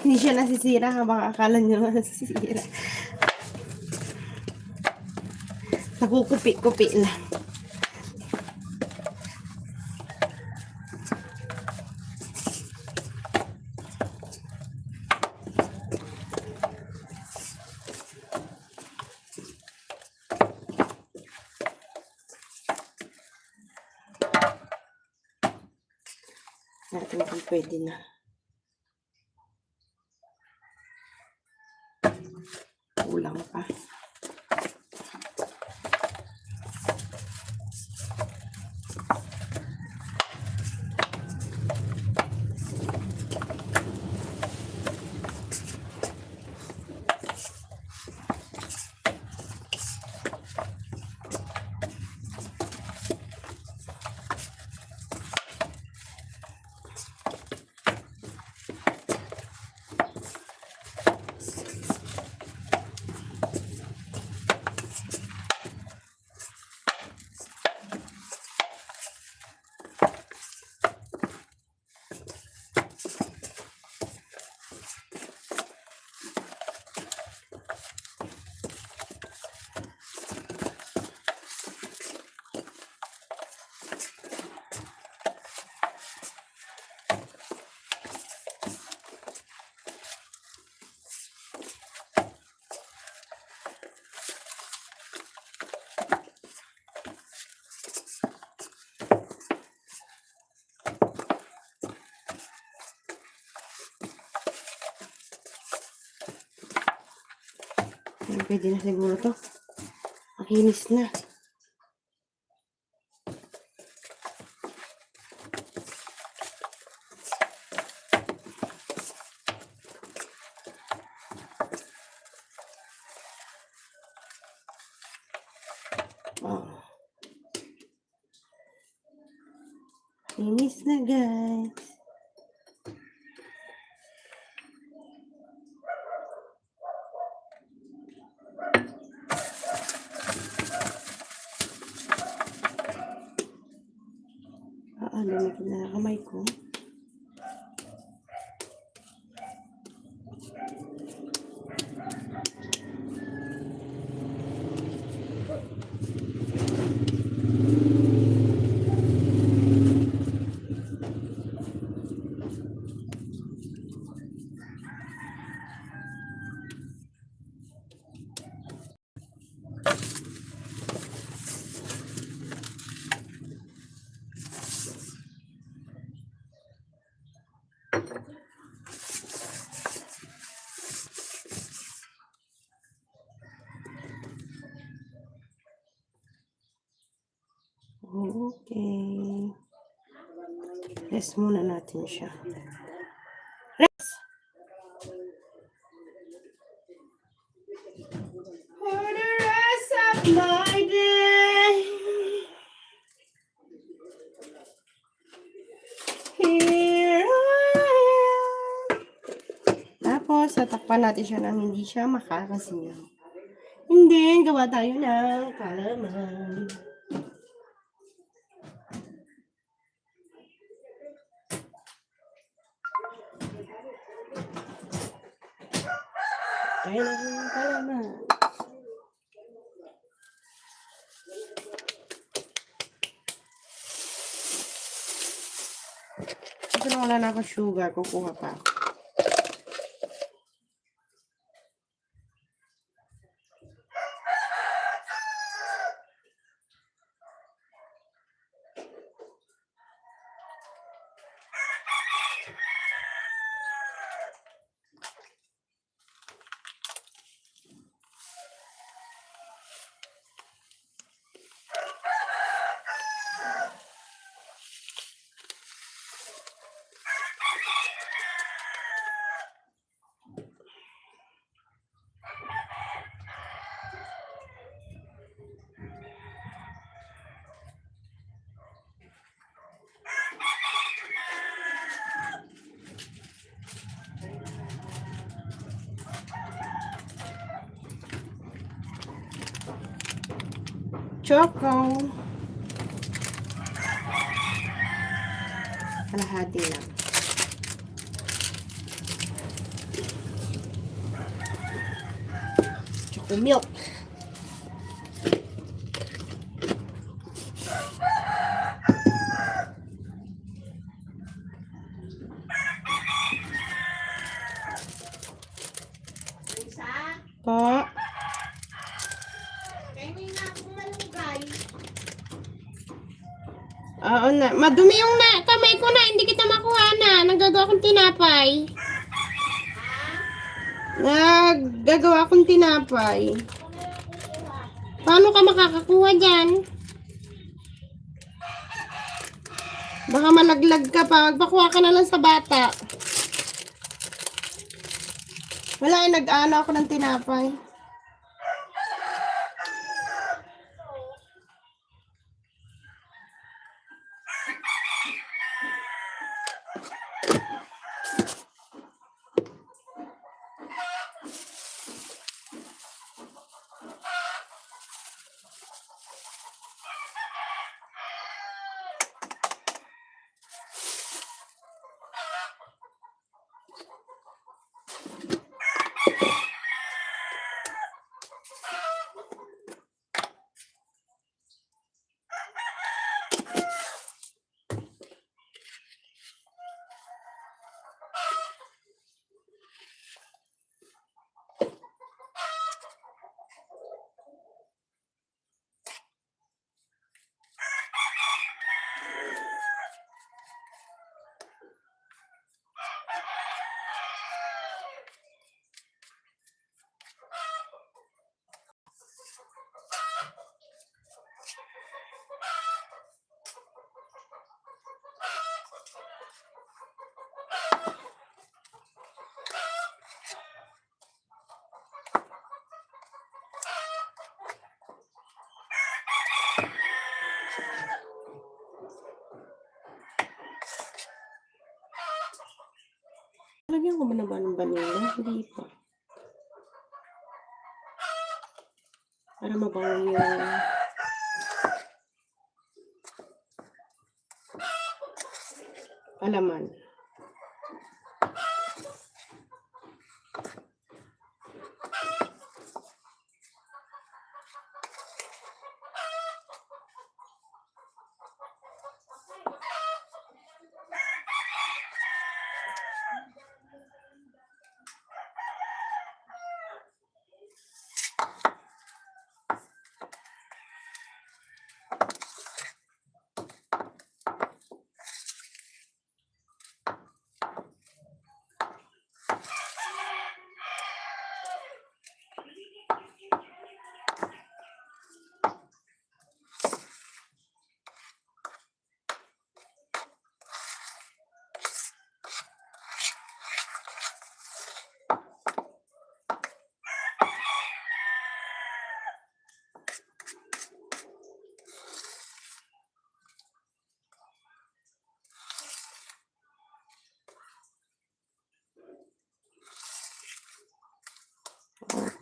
Hindi siya nasisira habang akala nyo nasisira. Nakukupi-kupi lang. Natin kung pwede na. Kulang pa. Pwede na siguro to. Makinis na. Oh. Linis na, guys. Lamig na kamay ko. Okay. Rest muna natin siya. Rest! For the rest of my day. Here I am. Tapos, tatakpan natin siya nang hindi siya makakasingaw. And then, gawa tayo ng kalaman. Tayo ng kalaman. Kasi nung wala na ako sugar, kukuha pa ako. Choco. Kalahati lang. Choco milk. Po. Oo na. Madumi yung kamay ko na. Hindi kita makuha na. Naggagawa akong tinapay. Naggagawa akong tinapay. Paano ka makakakuha dyan? Baka malaglag ka pa. Magpakuha ka na lang sa bata. Wala, nag-ano ako ng tinapay. Nalagyan ko ba na ba ng vanilla? Hindi pa. Para mabango yung palaman.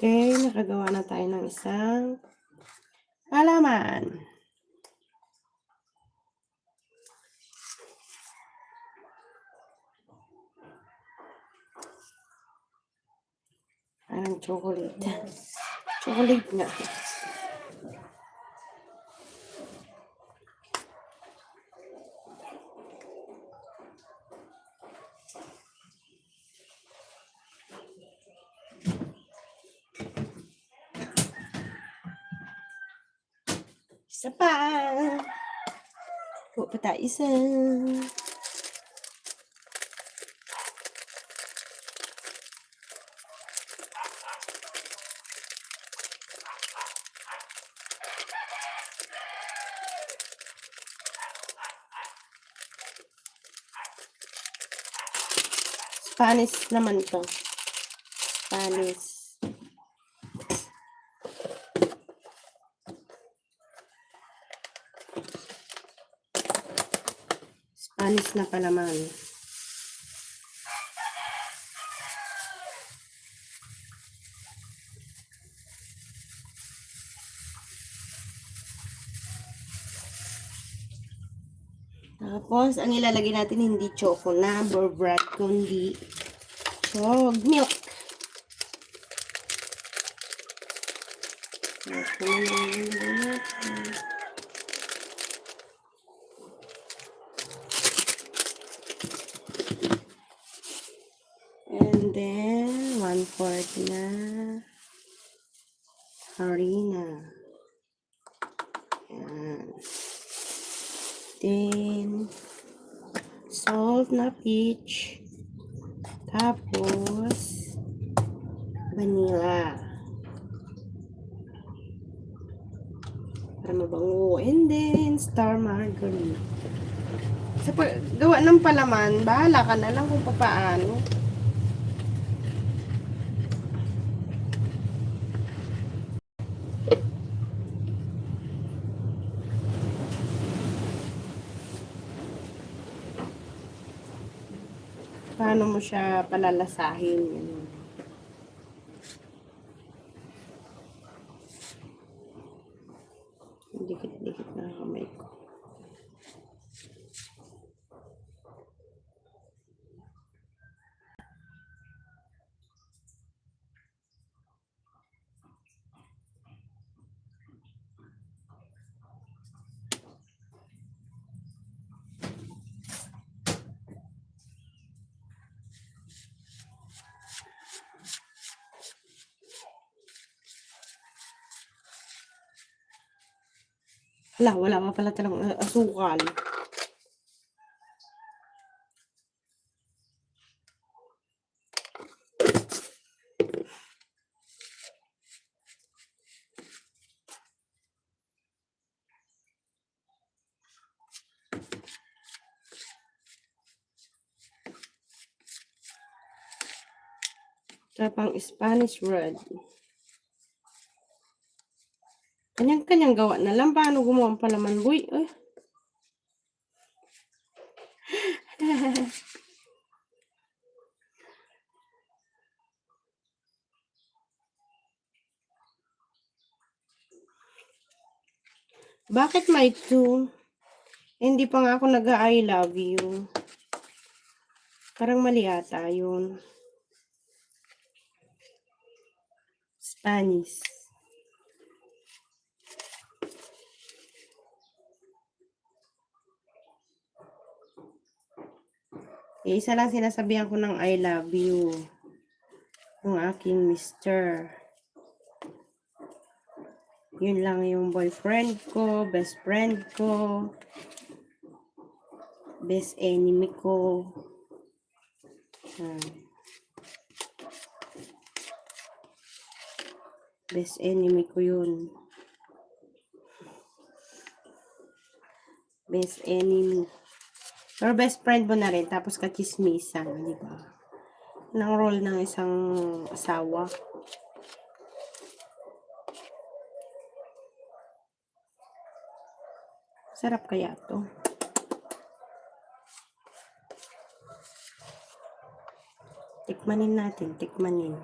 Okay, nakagawa na tayo ng isang palaman. Parang chocolate. Chocolate nga. Isa pa. Kuha pa tayo isa. Spanish naman to. Spanish. Spanish na palaman. Tapos, ang ilalagay natin hindi choco na, brat, kundi chog milk. And then, 1/4 na harina. Yan. Then, salt na peach. Tapos, vanilla. Para mabango. And then, star margarine. Sa gawa ng palaman, bahala ka na lang kung paano. Paano mo siya palalasahin. Yan. Dikit-dikit na kamay ko. Wala pa pala talagang asukal. Pang Spanish red. Kanyang-kanyang gawa na lang. Paano gumawa ang palaman, boy? Ay. Bakit may 2? Hindi pa nga ako nag-I love you. Parang mali ata yun. Spanish. Isa lang sinasabihan ko ng I love you. Yung aking mister. Yun lang yung boyfriend ko, best friend ko, best enemy ko. Best enemy ko yun. Best enemy. Pero best friend mo na rin, tapos kachismisan, di ba? Ng role ng isang asawa. Sarap kaya to. Tikmanin natin, tikmanin.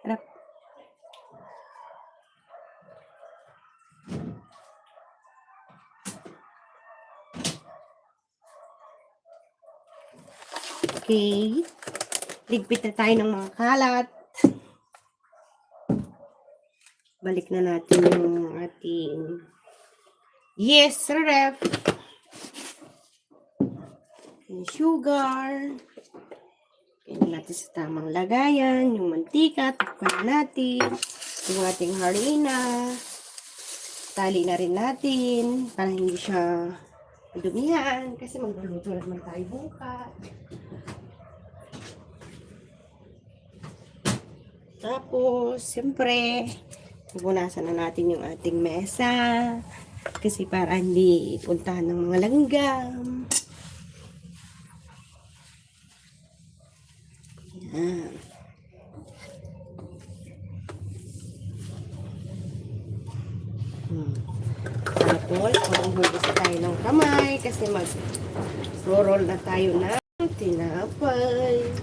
Sarap. Okay. Ligpit na tayo ng mga kalat. Balik na natin yung ating yes, ref. Yung sugar. Kaya natin sa tamang lagayan. Yung mantika. Takpan natin. Yung ating harina. Tali na rin natin. Para hindi siya dumihan. Kasi magluluto naman tayo bukas. Tapos, siyempre, pupunasan na natin yung ating mesa. Kasi para hindi puntahan ng mga langgam. Yan. Tapos, maghuhugas tayo ng kamay kasi mag-roll na tayo ng tinapay.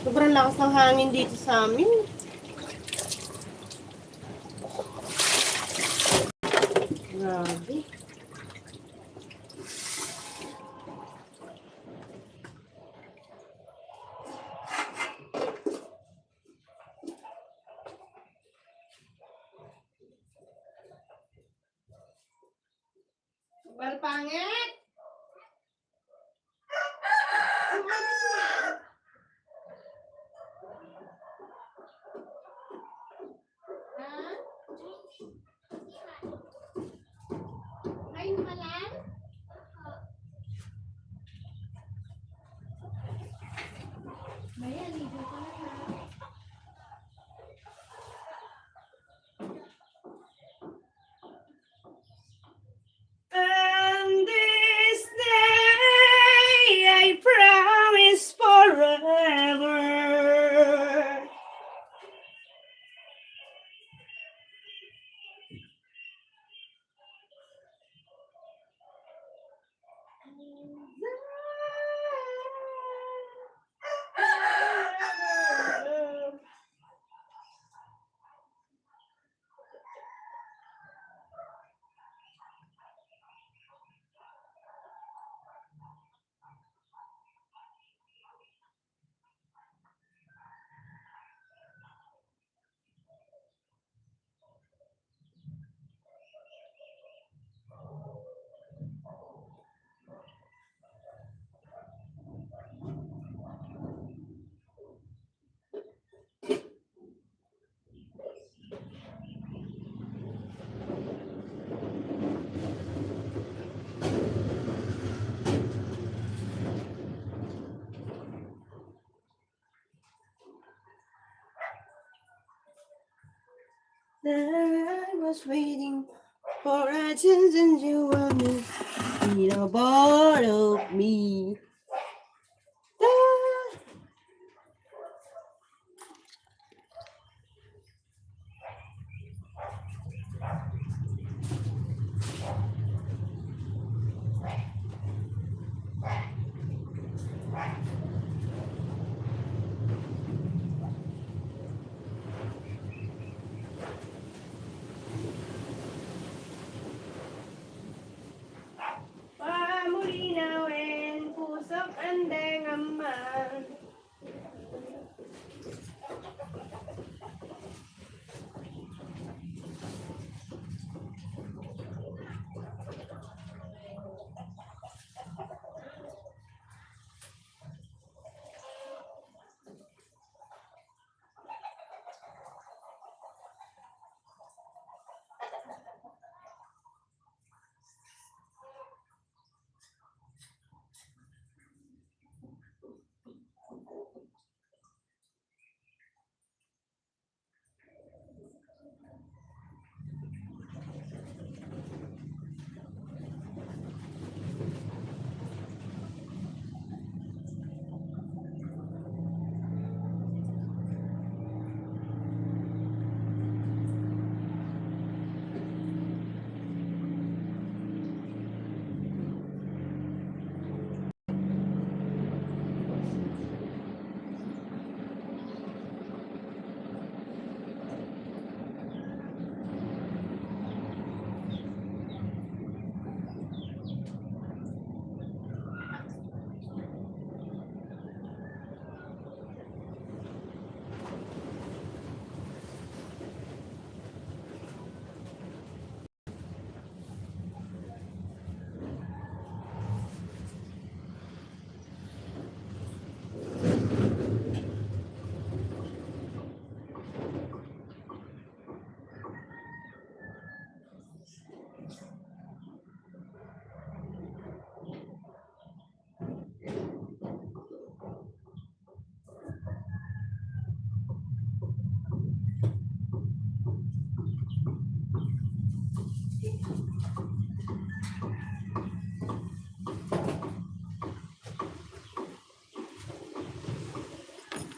Sobrang lakas ng hangin dito sa amin. Grabe. Sobrang pangit. Ngayon pa lang? Maya, ligo ka na ha. And this day I promise forever. I was waiting for attention you want me in a part of me. andeng aman.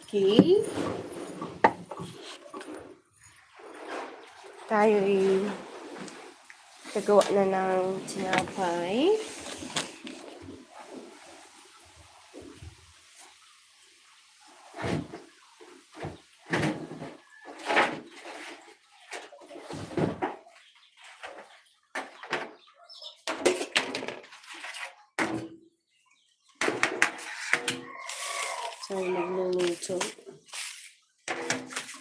Okay. Tayo ay nagawa na ng tinapay. So, magluluto.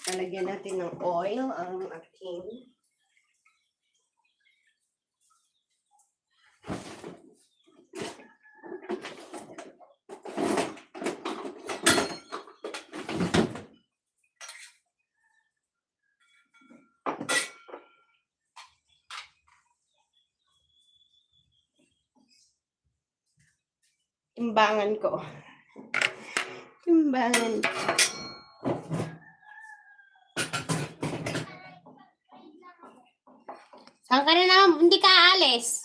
Lalagyan natin ng oil ang ating timbangan ko. Timbangan. Saan ka na naman? Hindi ka aalis.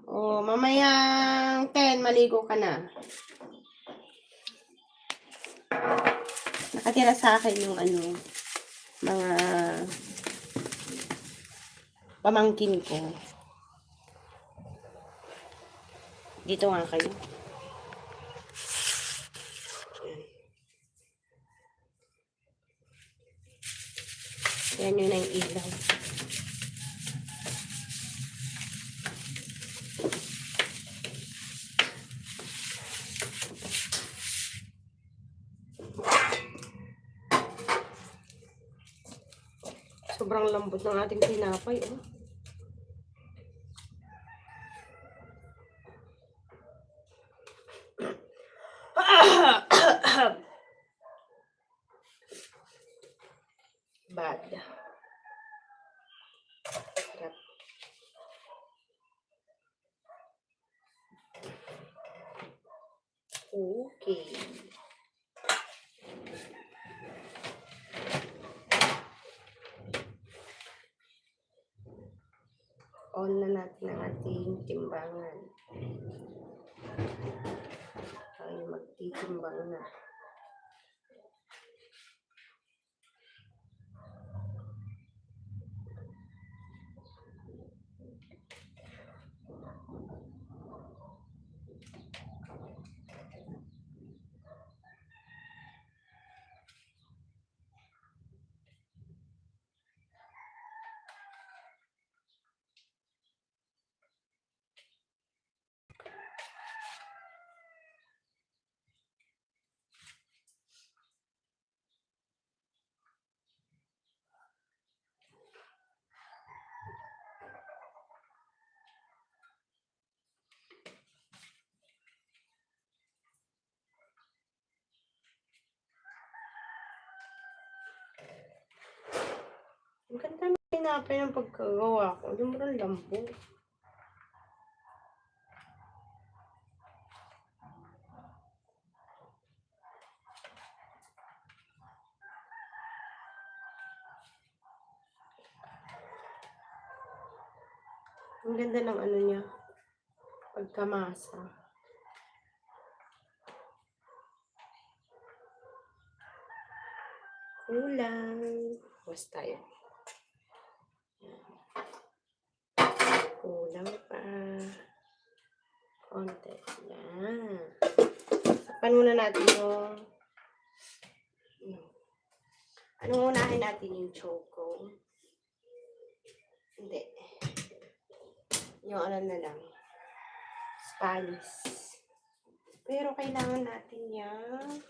Oh, mamayang 10, maligo ka na. Nakatira sa akin yung mga pamangkin ko. Dito nga kayo. Yan yun ang ilaw. Sobrang lambot ng ating tinapay, oh. Bad. Sarap. Okay. On na natin ang ating timbangan. Tayo magtitimbang na. Ang ganda ng tinapay ng pagkagawa ko. Lumurang lambot. Ang ganda ng ano niya. Pagkamasa. Kulang. Bukas tayo. Kulang pa. Konti. Yan. Tapan muna natin yung anong unahin natin yung choco? Hindi. Yung ano na lang. Spanish. Pero kailangan natin yung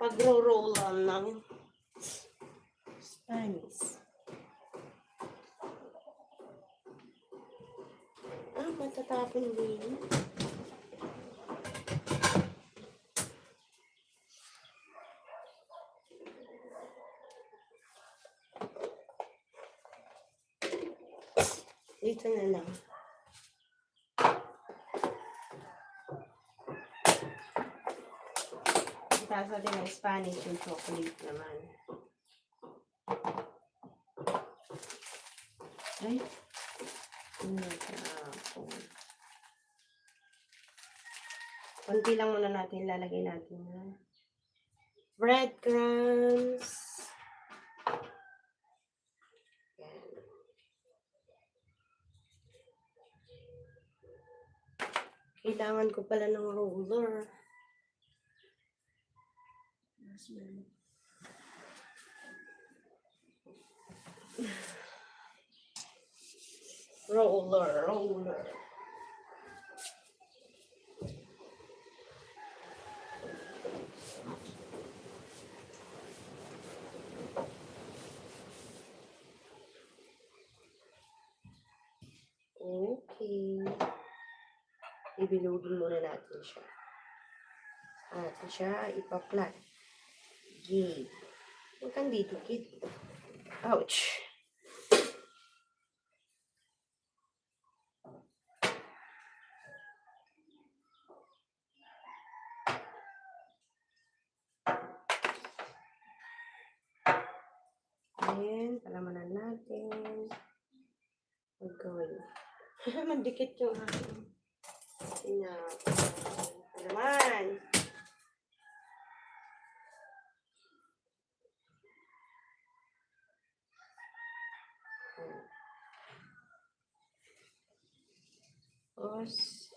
pagro-rollan ng Spanish. Matatapon din. Dito na lang. Tapos natin ng Spanish yung chocolate naman. Ay. Konti lang muna natin lalagay natin na breadcrumbs. Yan. Kailangan ko pala ng roller. Roller. Okay. Ibilugin muna natin siya. At siya ipaplat. Yay. Huwag kang didikit. Ouch. Ayan, palamanan natin. Huwag gawin. Mandikit yung aking palaman. Tapos,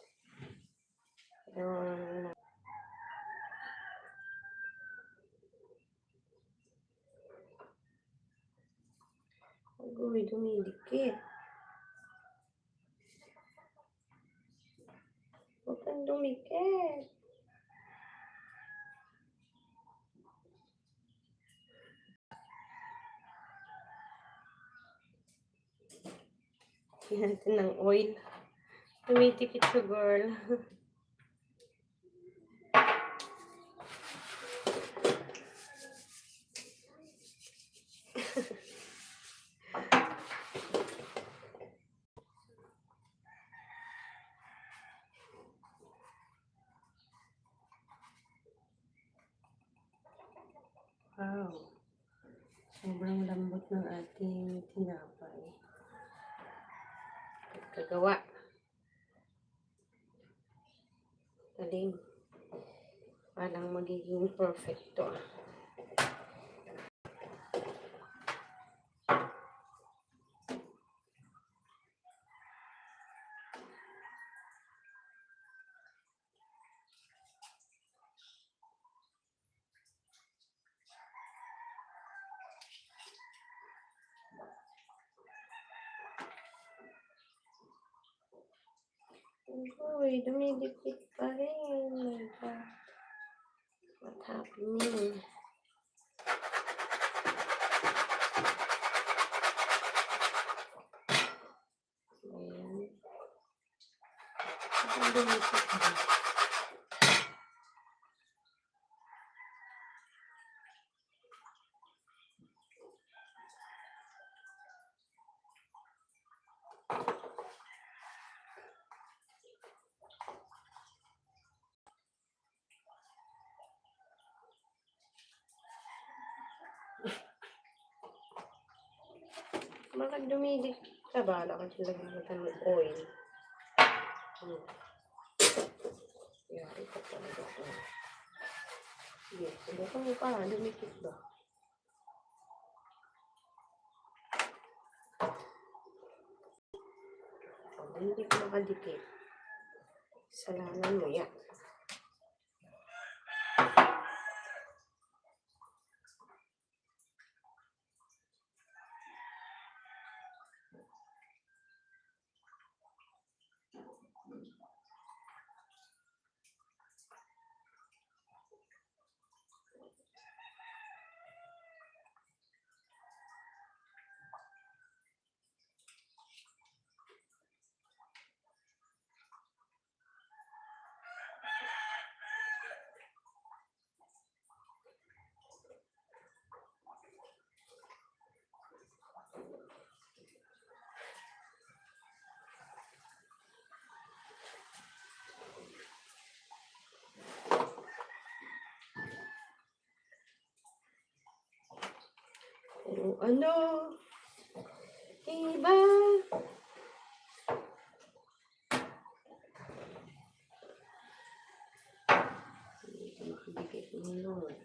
agoy, dumidikit. Huwag kang dumikit. Lagyan natin ng oil. Tumitikit siya, girl. Wow. Sobrang lambot ng ating tinapay. Kagawa. Galing. Parang magiging perfecto. Uy, dumidikit pa rin. Oh my God. What's happening? Ayan. Ang dumidikit pa rin. Bakit dumidikit ka ba? Bakit lagyan ka ng oil? Yari ka talaga to. Sige, subukan mo pa. Dumikit ba? Pag hindi ka makadikit, salanan mo yan. Kung ano, iba. Dikit mo nun.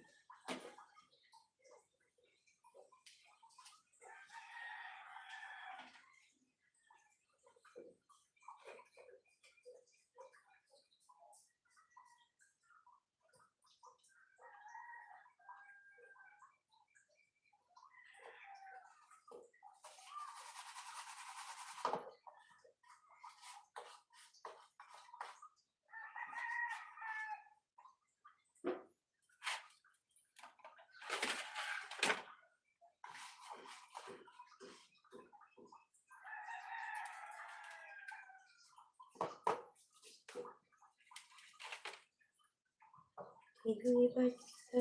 Ilipat sa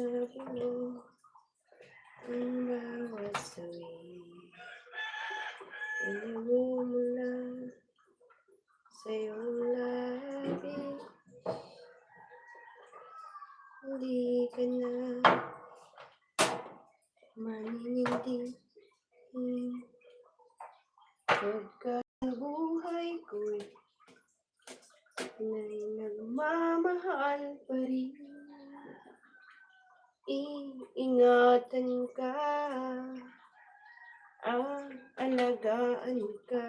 mo ang bawat sawi. Inumula sa iyong labi. Hindi ka na maninindig. Pagkat ang buhay ko'y nagmamahal pa rin. Iingatan ka, alagaan ka.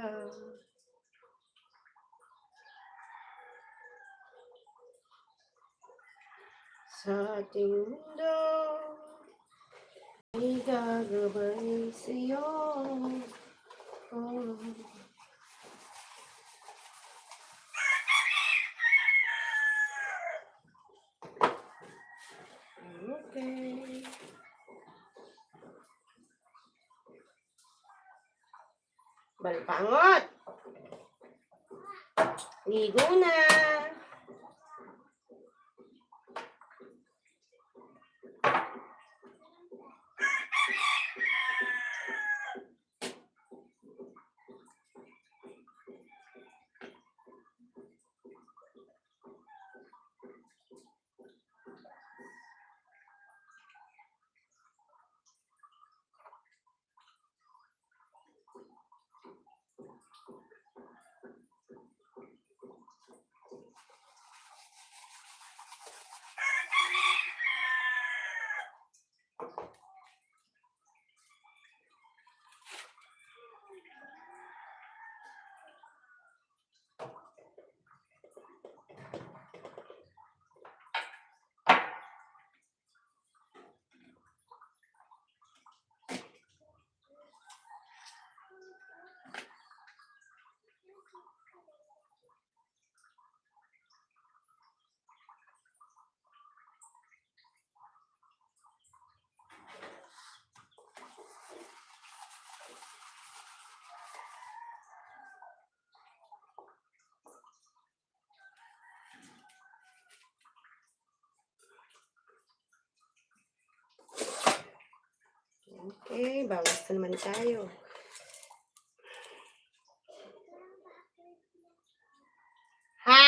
Sa ating mundo, ay gagabay sa'yo. Oh. Okay. Balpangot! Ligo na! Okay, bawas na naman tayo. Ha?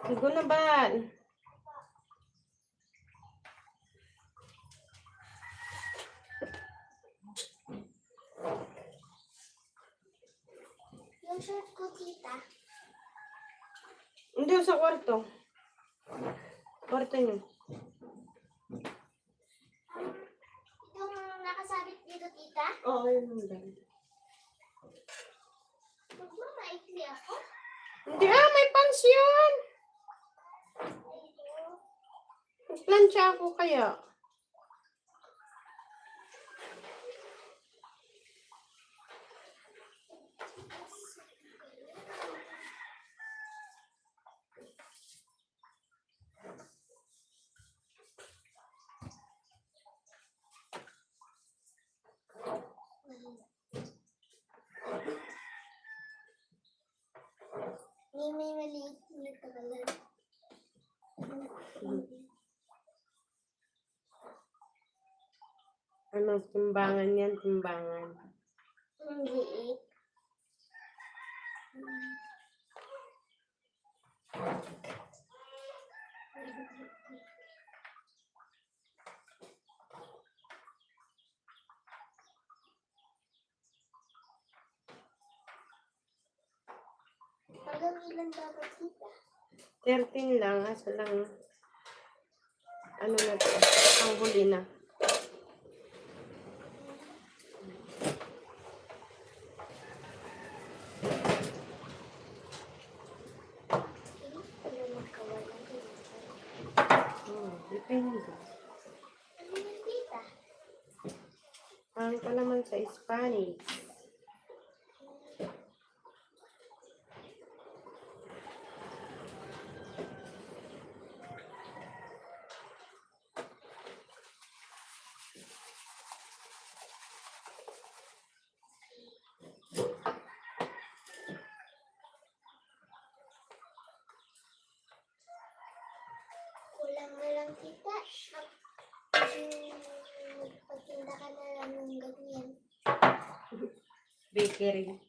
Sigo na ba? Yung shirt ko, tita. Hindi, sa kwarto. Kwarto niyo. Yung nakasabit dito, tita. Oo, yun lang. Magmamaikli ako. Hindi, may pansyon. Plancha ako kaya. May maliit na kalan. Ano, timbangan yan, timbangan. Ang liit. Hanggang ilan dapat, tita? 13 lang, asa lang. Ano na to? Ang huli na. Ano magkawalan ko? Depende. Ano yan, tita? Parang ka naman sa Spanish. Kulang na lang, tita. Pagtinda ka na lang ng ganyan. Bakery.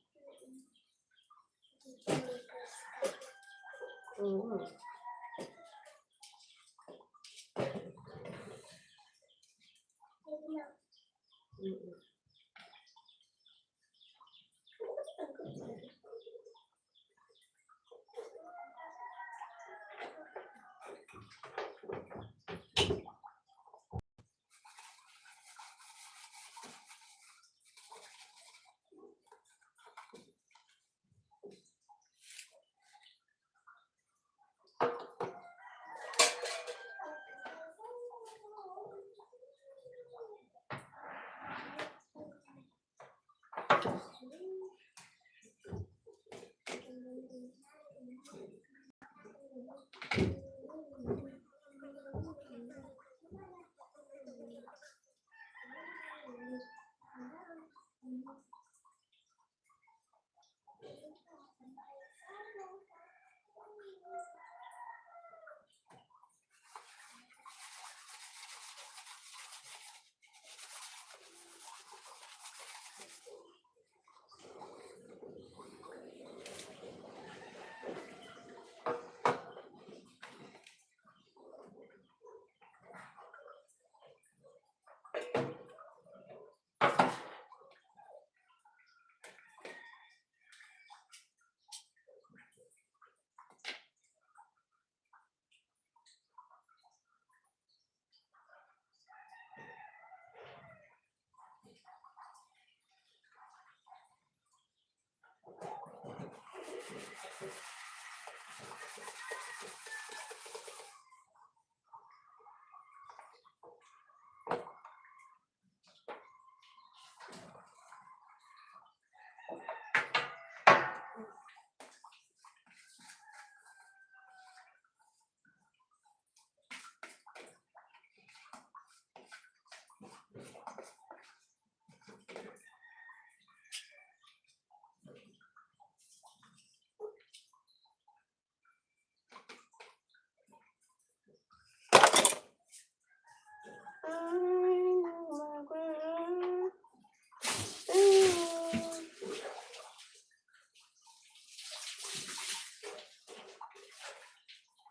Kikilikas ka. Oo. Ayun na. Mm.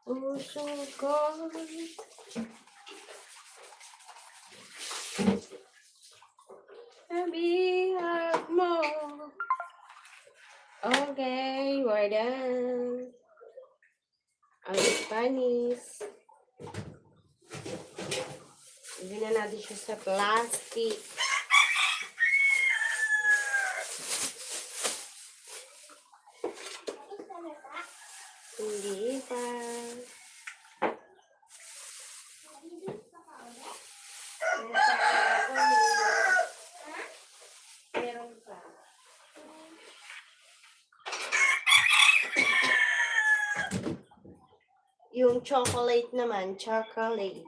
Puso ko. Sabihan mo. Okay, we're done. Ang Spanish. Hindi na natin siya sa plastic. Hindi pa. Meron pa. Yung chocolate naman, chocolate.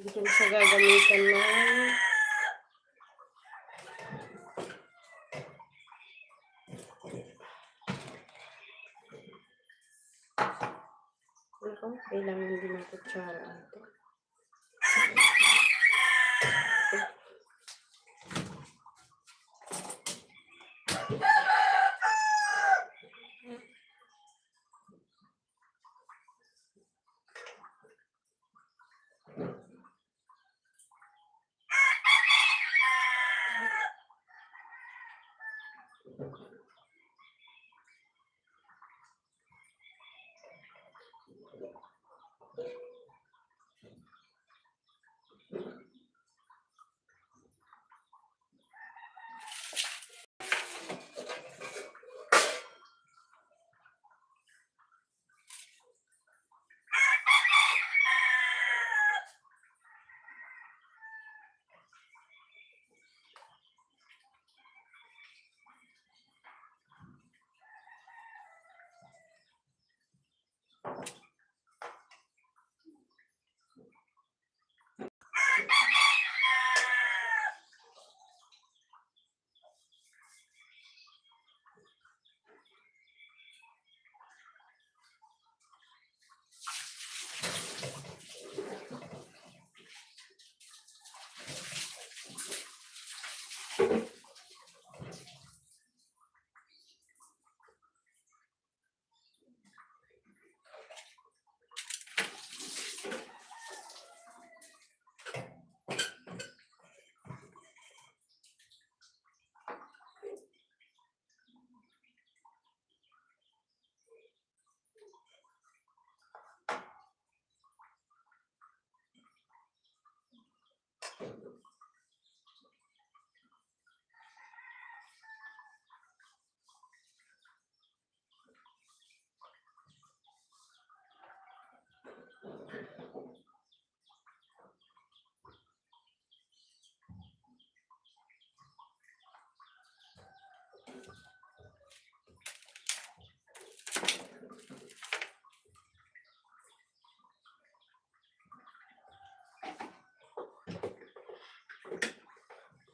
Hindi ko na siya gagamitan na. Ako, kailangan din ng kutsara ito.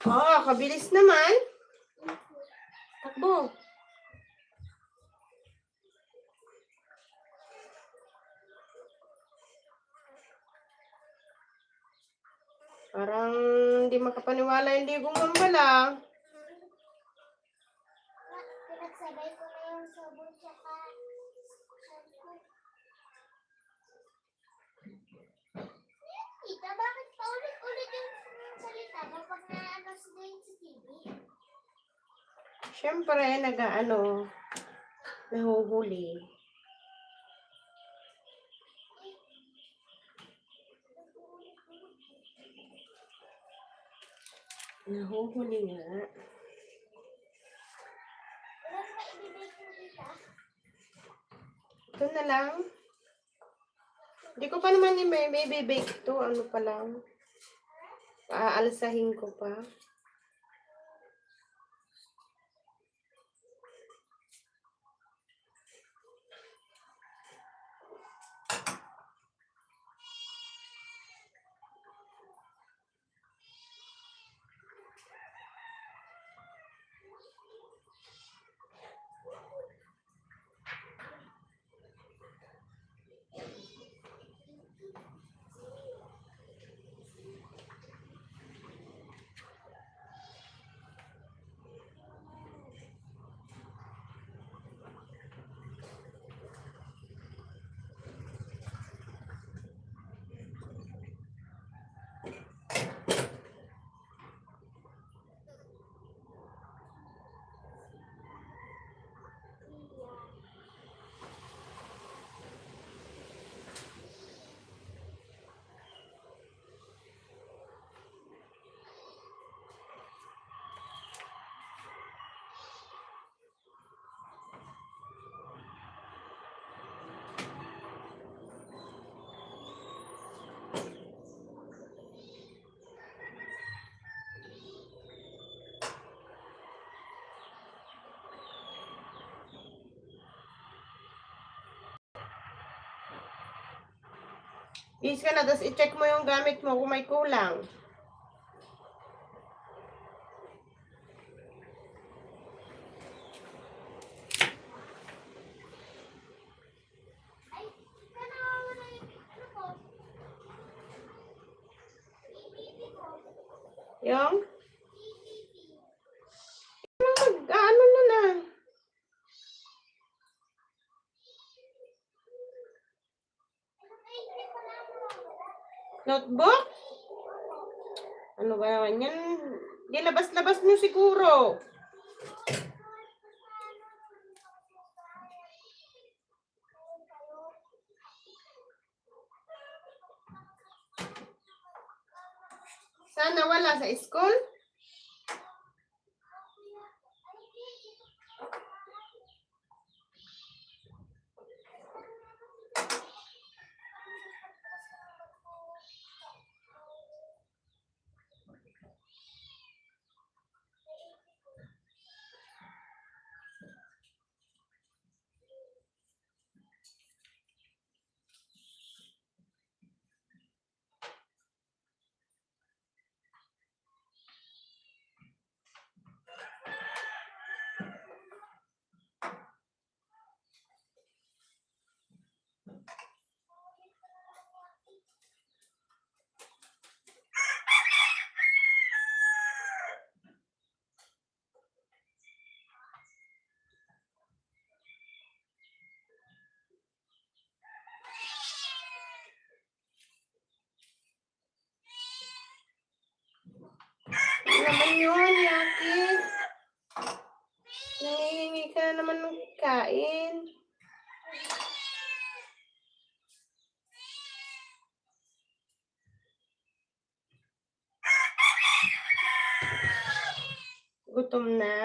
Oh, kabilis naman. Takbo. Parang hindi makapaniwala, hindi gumambala. Pinagsabay ko na yung sabon tsaka shampoo. Tita, bakit paulit-ulit yung salita mo pag na-announce na yun sa TV? Siyempre, nahuhuli. Nahuhuli nga. Wala na ibibake mo, tita? Ito na lang. Hindi ko pa naman may bake to. Ano pa lang. Aalsahin ko pa. Bis ka na, tapos i-check mo yung gamit mo kung may kulang. Yung? Ano na na? Notebook? Ano ba naman yan? Dilabas-labas nyo siguro. Sana wala sa school? Ano naman yun, Yaki? Nangihingi ka na naman ng kain. Gutom na?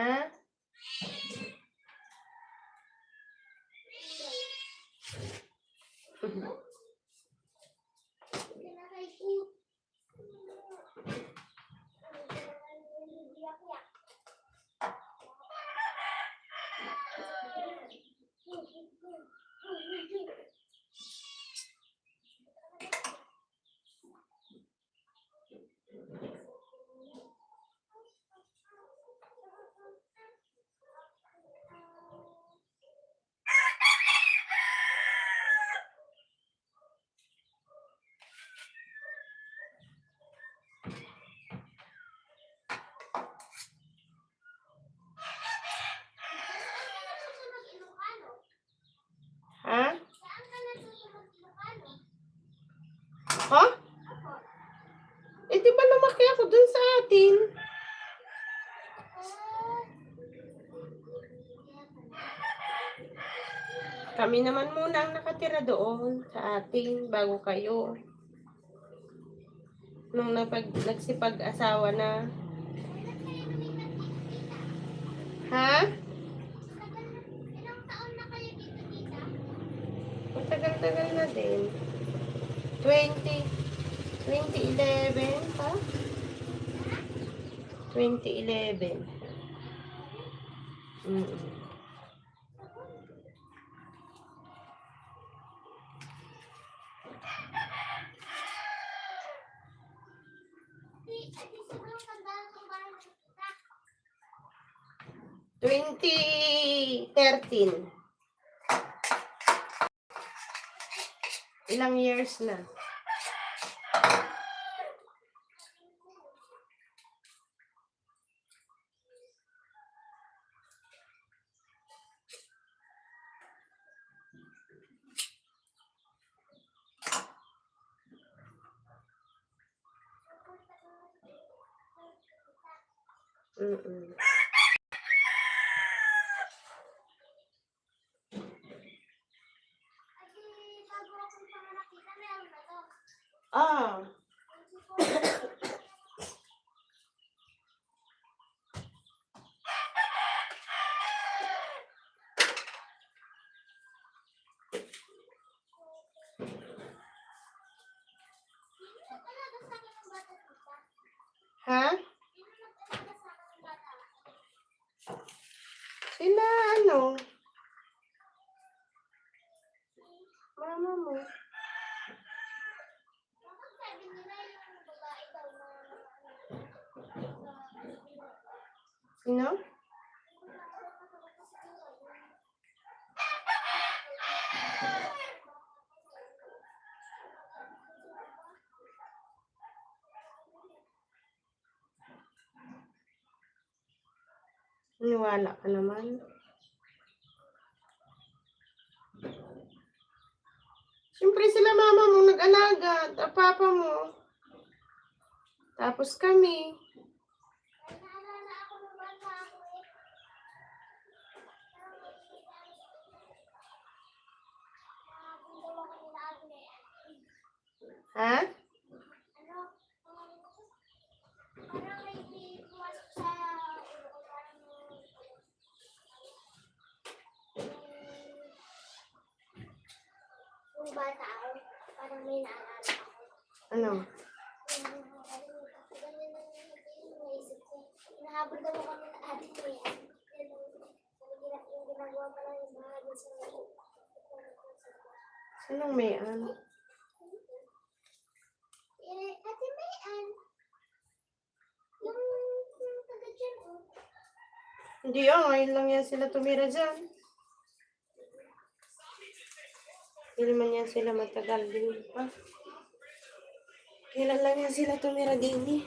Ha? Ha? Eh, di ba lumaki ako dun sa atin? Kami naman muna ang nakatira doon sa atin bago kayo. Nung nagsipag-asawa na. Ha? Ilang taon na kayo dito, tita? Matagal-tagal na din. 2011 pa? 2011. Siguro tandaan kung bahay ng tita. 2013. Ilang years na? Mm-mm. Kasi bago akong panganak tita, meron na to. Ah, Sino nag-alaga sa akin ng bata, tita? ha? Sino nag-alaga sa akin ng bata? Sila ano? Mama mo. Sino? Niwala ka naman. Siyempre sila mama mo nag-alaga at papa mo. Tapos kami. Naalala ako nung bata ako eh. Nakapundaw ako nila Agne. Ha? Ano? Parang may pumasok sa ulo ko. Parang yung bata ako. Parang may naalala ako. Ano? Ganyan ang naisip ko. Hinahabol daw ako ng ate ko yan. Yung ginagawa pa lang yung mga sa Sinong may ano? Ate Mayan. Yung taga dyan, oh. Hindi ngayon lang yan sila tumira dyan. Hindi naman yan sila matagal din pa. Kailan lang yan sila tumira din eh.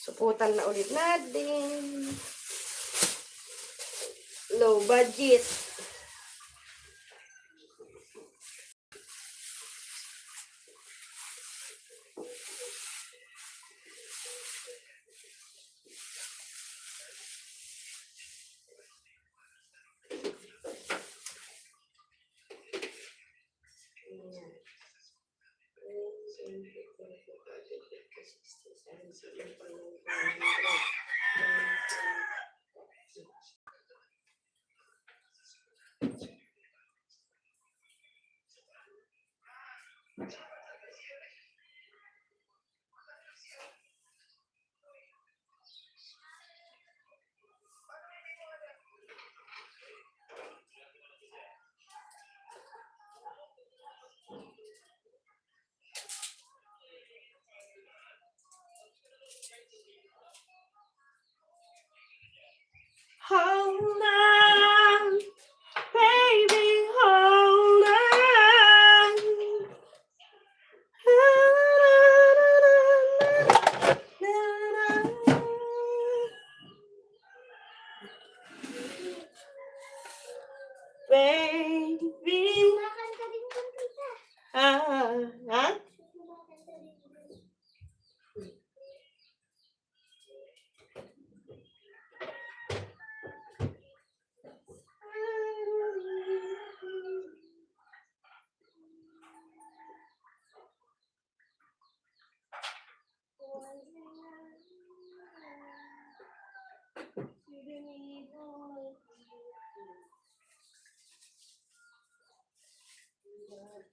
Suputan na ulit natin. Low budget. Hold on, baby, hold on. Baby, Kumakanta din ko, tita. ha? Kumakanta din ko.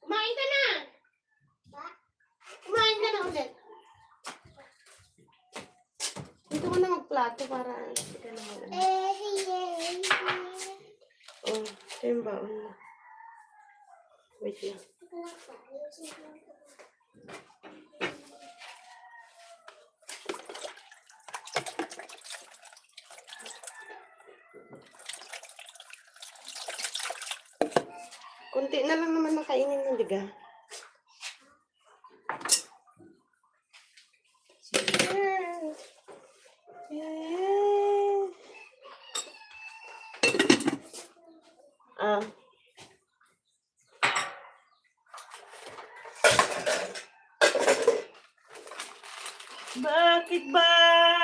Kumain ka na! Kumain ka na ulit. Dito ko na magplato para hindi ka na mag- Oh, ito yung baon na. Wait lang. Kunti na lang naman ang kainin mo, diga. Sige. Yeah. Ah. Bakit ba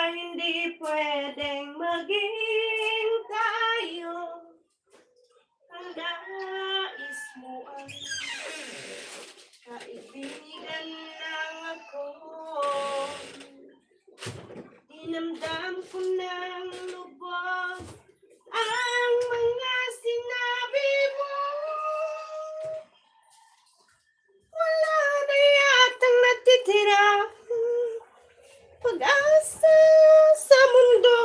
hindi pwedeng maging tayo? Ang nais mo ang kaibigan lang ako. Dinamdam ko ng lubos ang mga sinabi mo. Wala na yatang natitirang pag-asa sa mundo.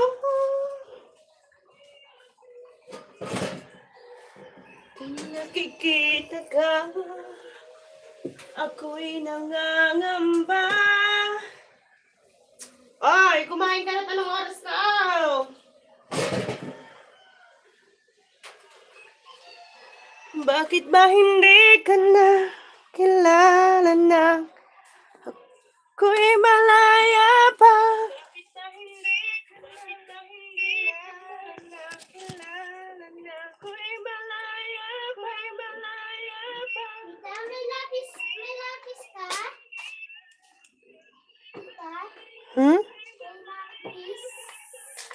Nakikita ka, ako'y nangangamba. Ay, kumain ka na, anong oras na? Bakit ba hindi ka na kilala na ako'y malaya pa? Bakit ba hindi ka na kilala na ako'y malaya pa? Tita, may lapis ka? Tita, Hmm? may lapis?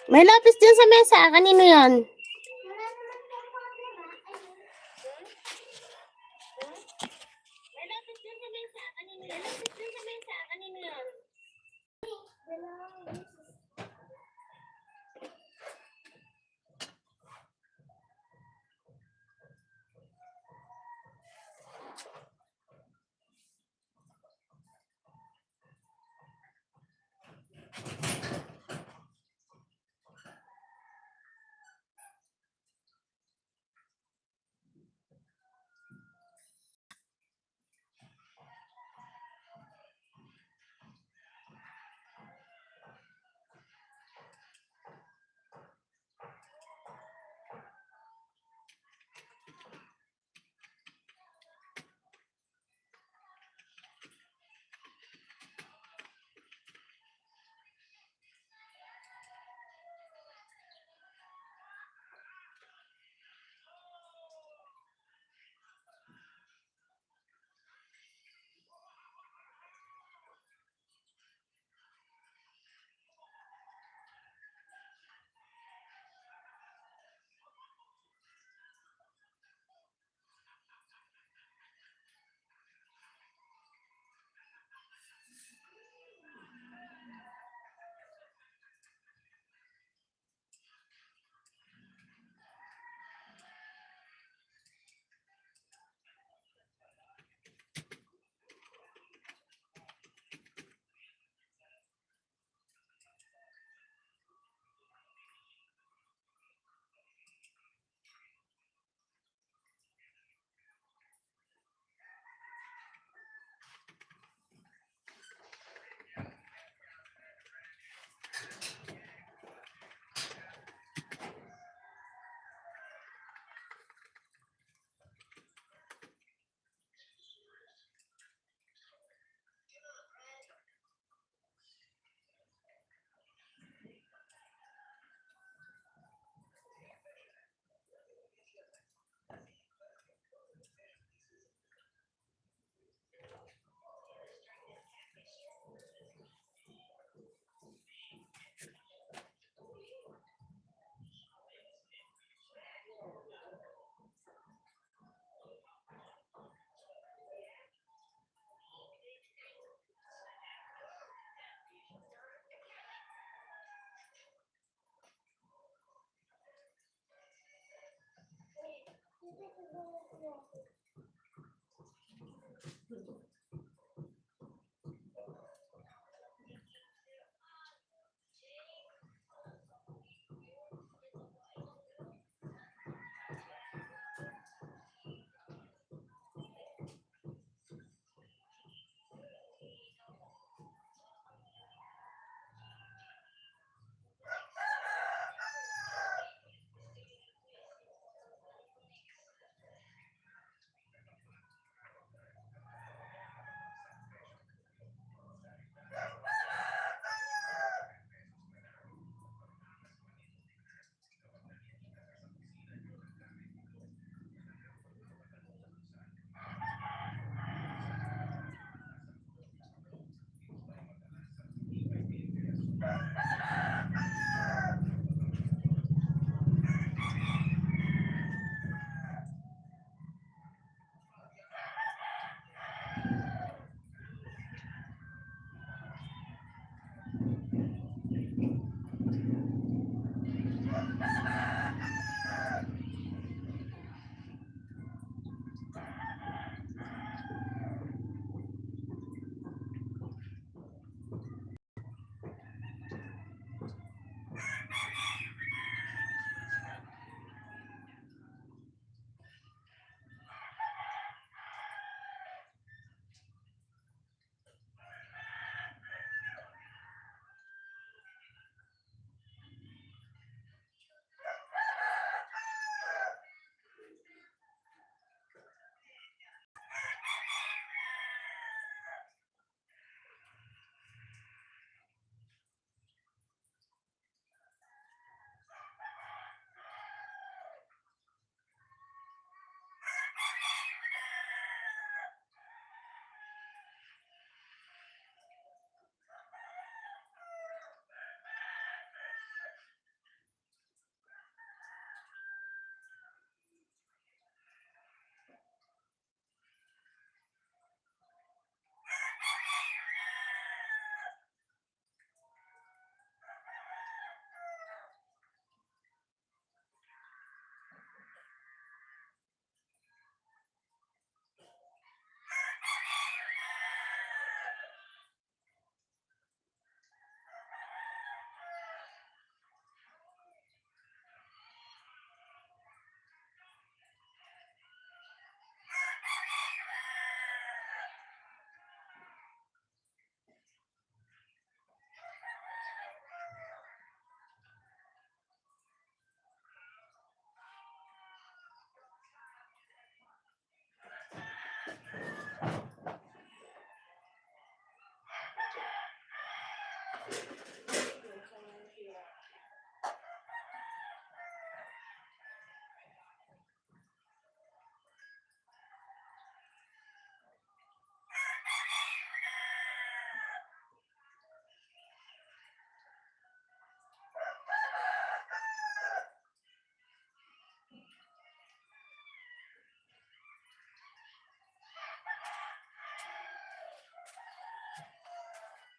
May lapis dyan sa mesa. Kanino yan? Wala naman kang camera. Ayun. May lapis dyan sa mesa. Kanino yan? Dalawang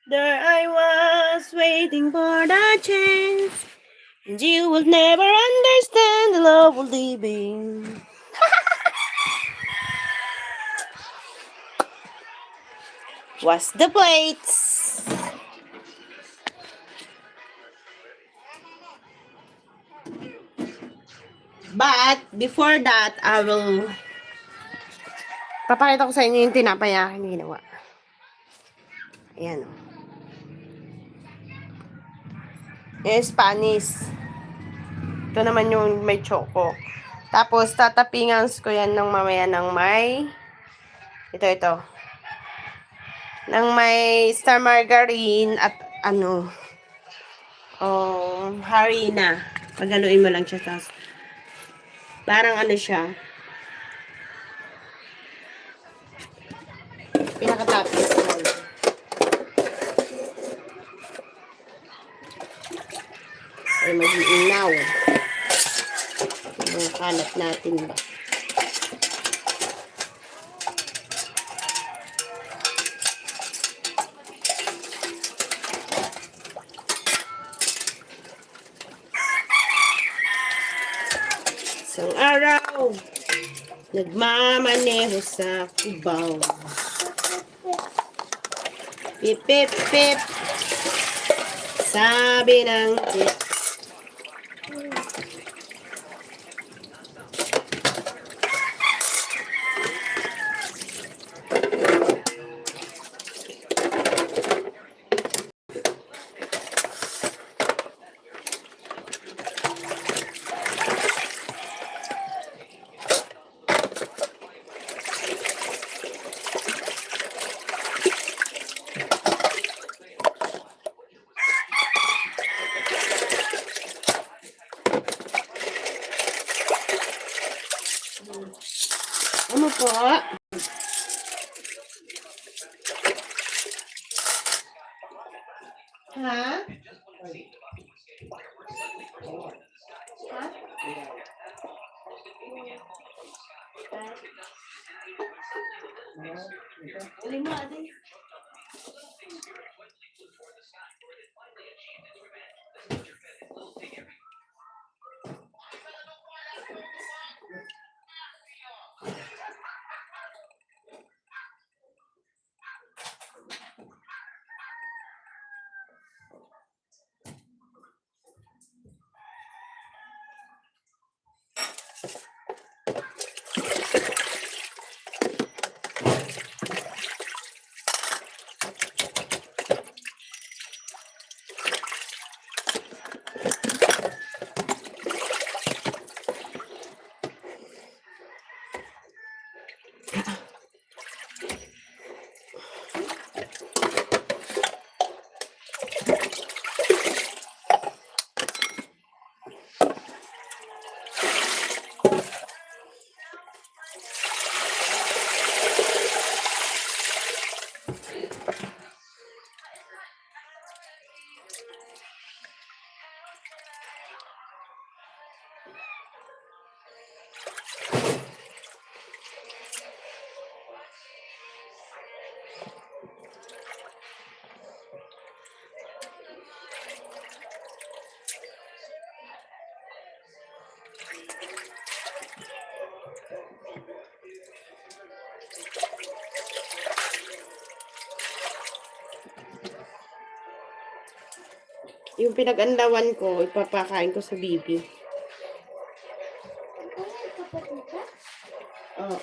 There I was waiting for the chance, and you will never understand the love of living. Wash the plates. But before that, I will papakita ko sa inyo yung tinapay aking ginawa. Ayan. Yung Spanish. Ito naman yung may choco. Tapos, tatapingan ko yan ng mamaya ng may ito. Ng may star margarine at harina. Paghaluin mo lang siya. Tapos, parang siya. Pinakatapos mo. Ay, mag-iinaw. Mga kalat natin ba? Isang araw, nagmamaneho sa Cubao. Pip, pip, pip. Sabi ng jeep. Ano po? Ha? Lima din. Yung pinag-andawan ko, ipapakain ko sa bibi. Oh.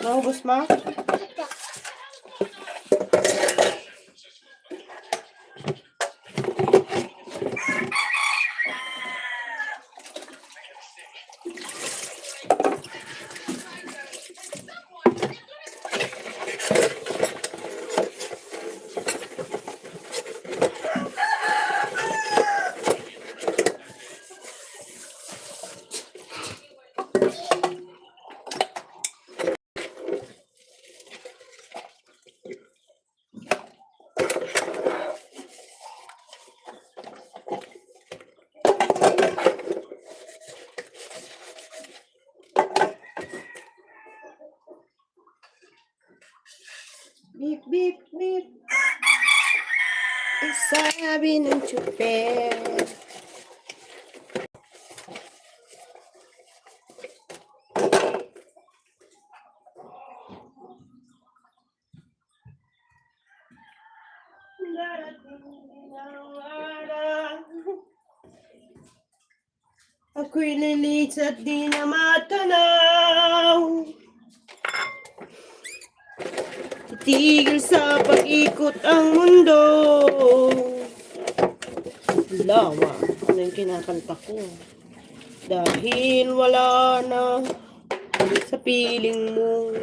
Naubos mo? Beep, beep, beep. Ang sabi ng tsuper. Ako'y lilit at di na matanaw. Titigil sa pag-ikot ang mundo. Lawa, ano yung kinakanta ko? Dahil wala na sa piling mo.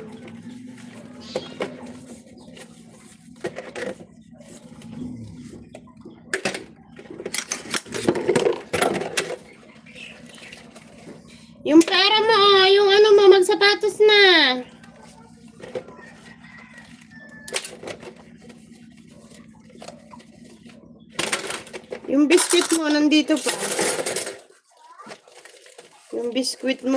Yung pera mo, yung ano mo, magsapatos na. Yung biscuit mo, nandito pa. Yung biscuit mo.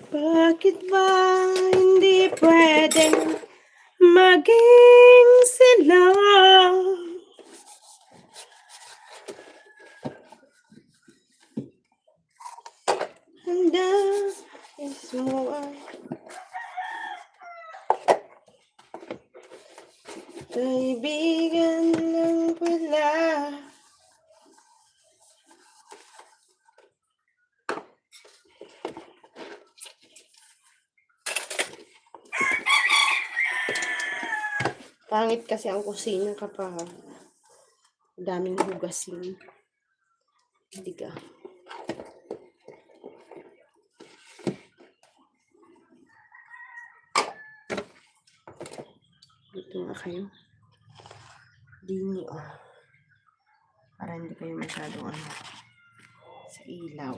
Bakit ba hindi pwedeng maging sila? Handa mo ang kaibigan lang pala. Pangit kasi ang kusina kapag daming hugasin. Hindi ka. Dito nga kayo. Dini, oh. Para hindi kayo masyadong ano, sa ilaw.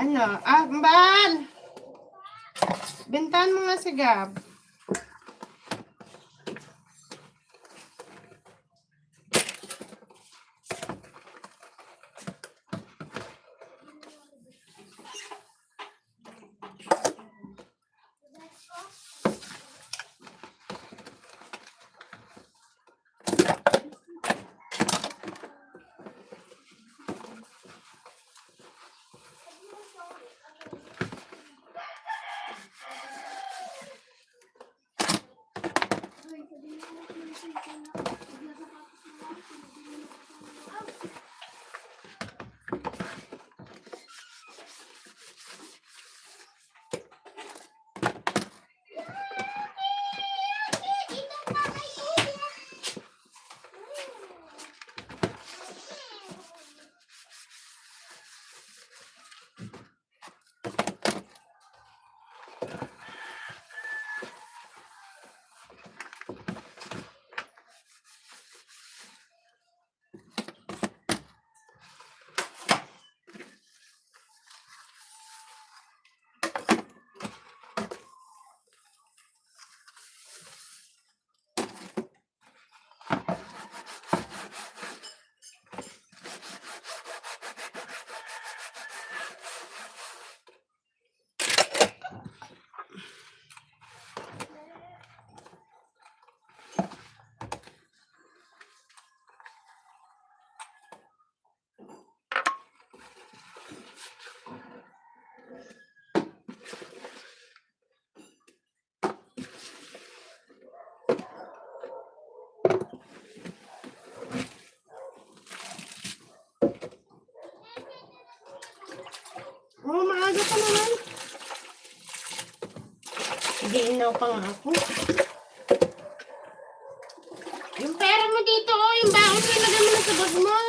Ano? Ah, Mbal! Bentahan mo nga si Gab. Oh, maaga pa naman. Ginaw pa nga ako. Yung pera mo dito, oh. Yung baon ko, ilagay mo na sa bag mo.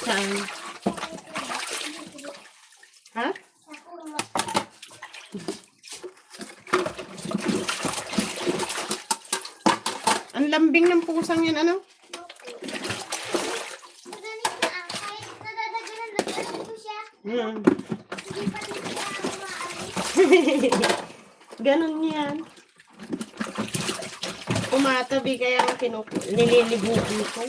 Saan? Ha? Ang lambing ng pusang yan, ano? Hmm. Ganon yan. Umatabi kaya ang nililiguan ko.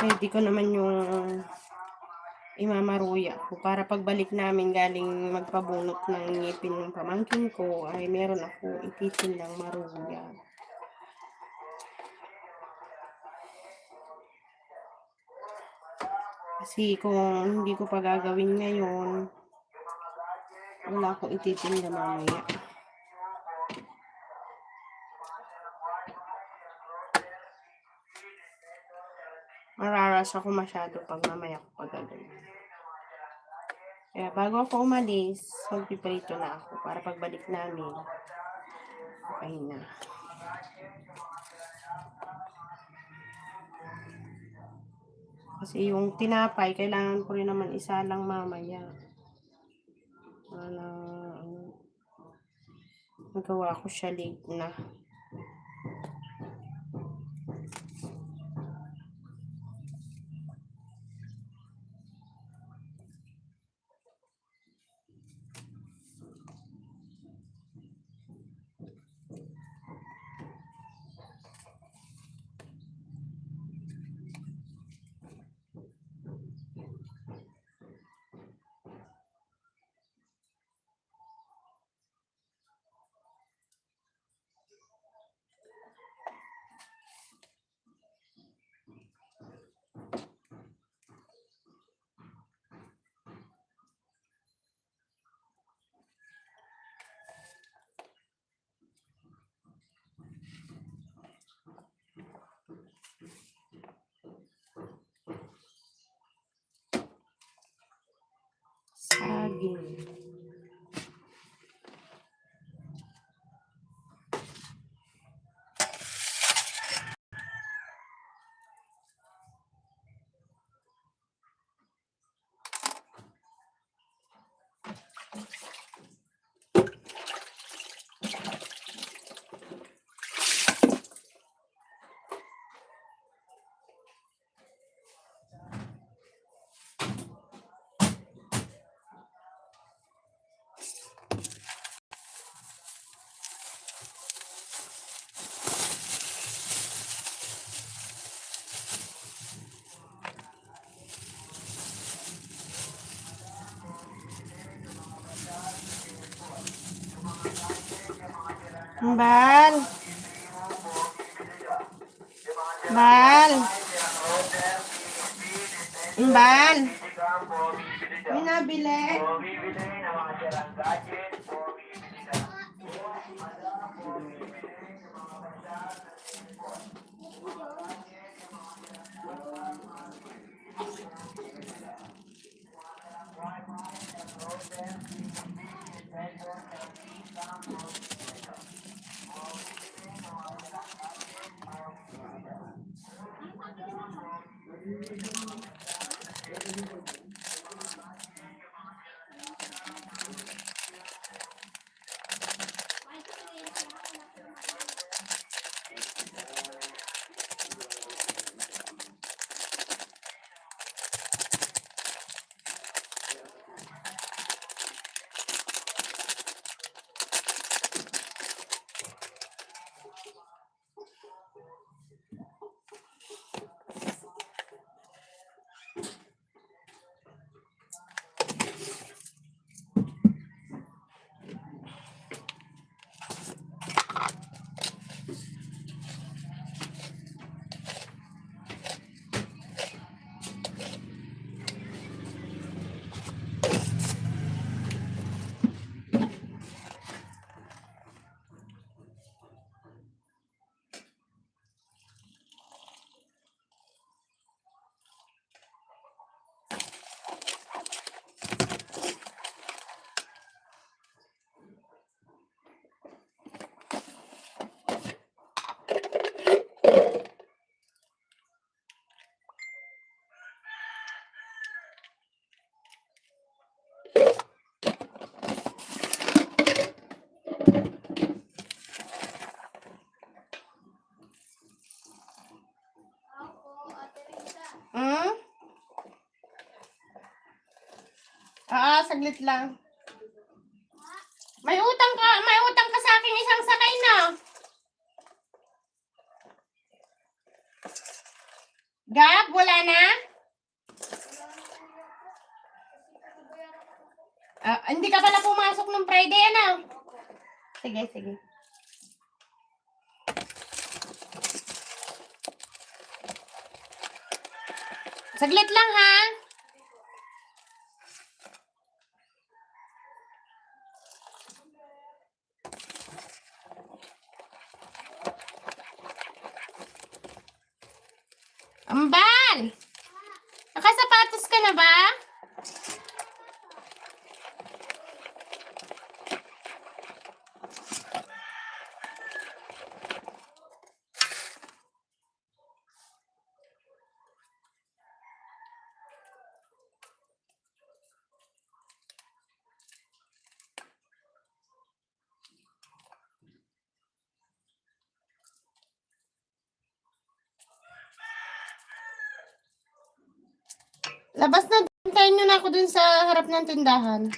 Ready ko naman yung imamaruya ko para pagbalik namin galing magpabunot ng ngipin ng pamangkin ko ay meron ako ititindang maruya. Kasi kung hindi ko pa gagawin ngayon, wala akong ititinda mamaya. Mararas ako masyado pag mamaya ko pa gagawin. Kaya bago ako umalis, magpiprito na ako para pagbalik namin, okay na. Kasi yung tinapay, kailangan ko rin naman isa lang mamaya. Magawa ko siya late na. Bal. Bal. Bal. May nabili. Hmm? Saglit lang. May utang ka sa akin isang sakay na. Gab, wala na? Hindi ka pala pumasok ng Friday, ano? Sige, sige. Saglit lang, ha? Ambal! Nakasapatos ka na ba? Labas na, hintayin nyo na ako dun sa harap ng tindahan.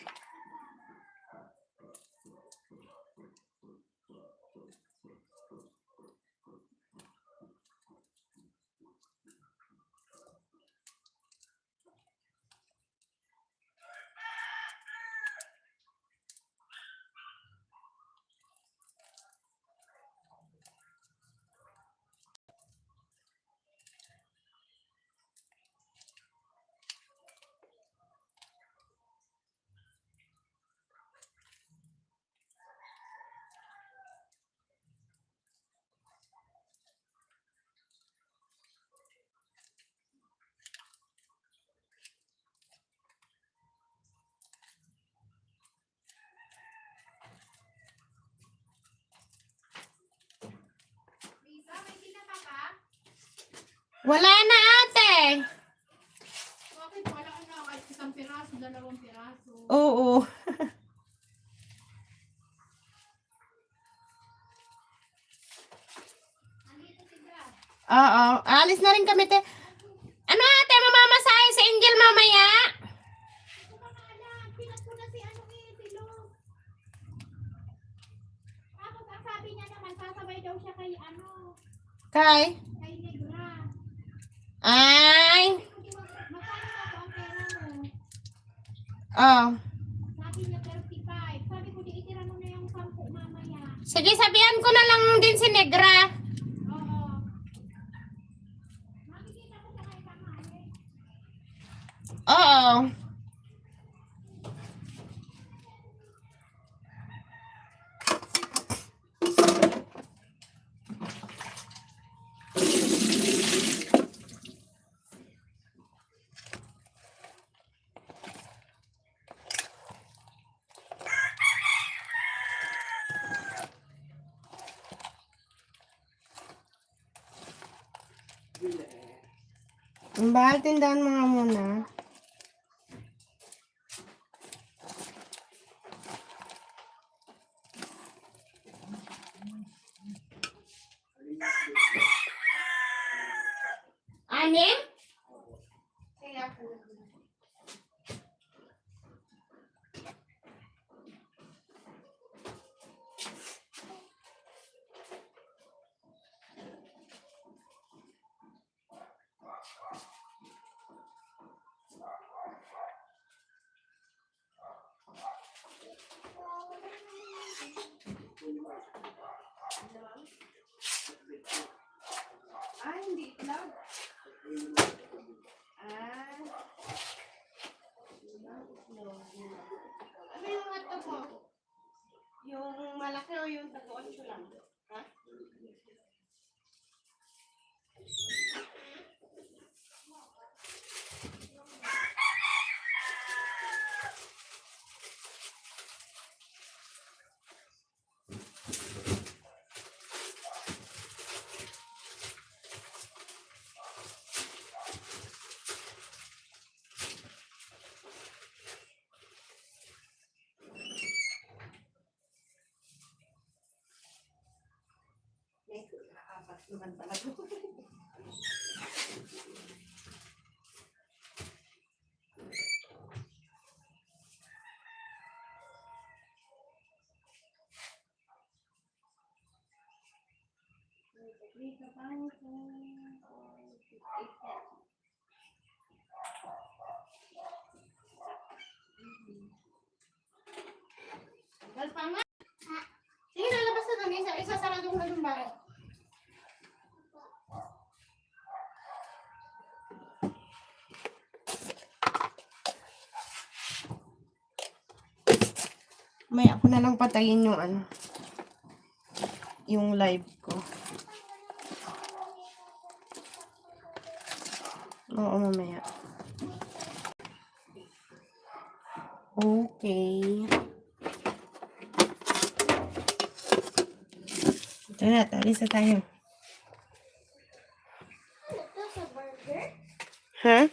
Wala na, ate. Bakit wala na? Kahit isang piraso, 2 piraso. Oo. Oo. Alis na rin kami, te. Ano, ate? Mamamasahe sa Angel mamaya? Hindi ko pa alam. Pinat ko na si si Lo. Tapos ang sabi niya naman, sasabay daw siya kay Kay? kay Negra. Ay. Magkano ako ang pera mo? Oh. Sabi niya 35. Sabi ko, di itira mo na yung 10 mamaya. Sige, sabihan ko na lang din si Negra. Oo. Makikita ko sa kayo tanghali. Oo. Bahal tindahan mga muna. Anim? Ah, hindi itlog. Ah. Ano yung hotdog mo? Yung malaki o yung taguan ko lang? Ha? Apat naman talaga. Galpanga? Sige, lalabas na doon. Isasarado ko na yung bahay. May ako na lang patayin yung ano. Yung live ko. Oo, mamaya. Okay. Ito na, talis na tayo. Ito sa burger? Ha?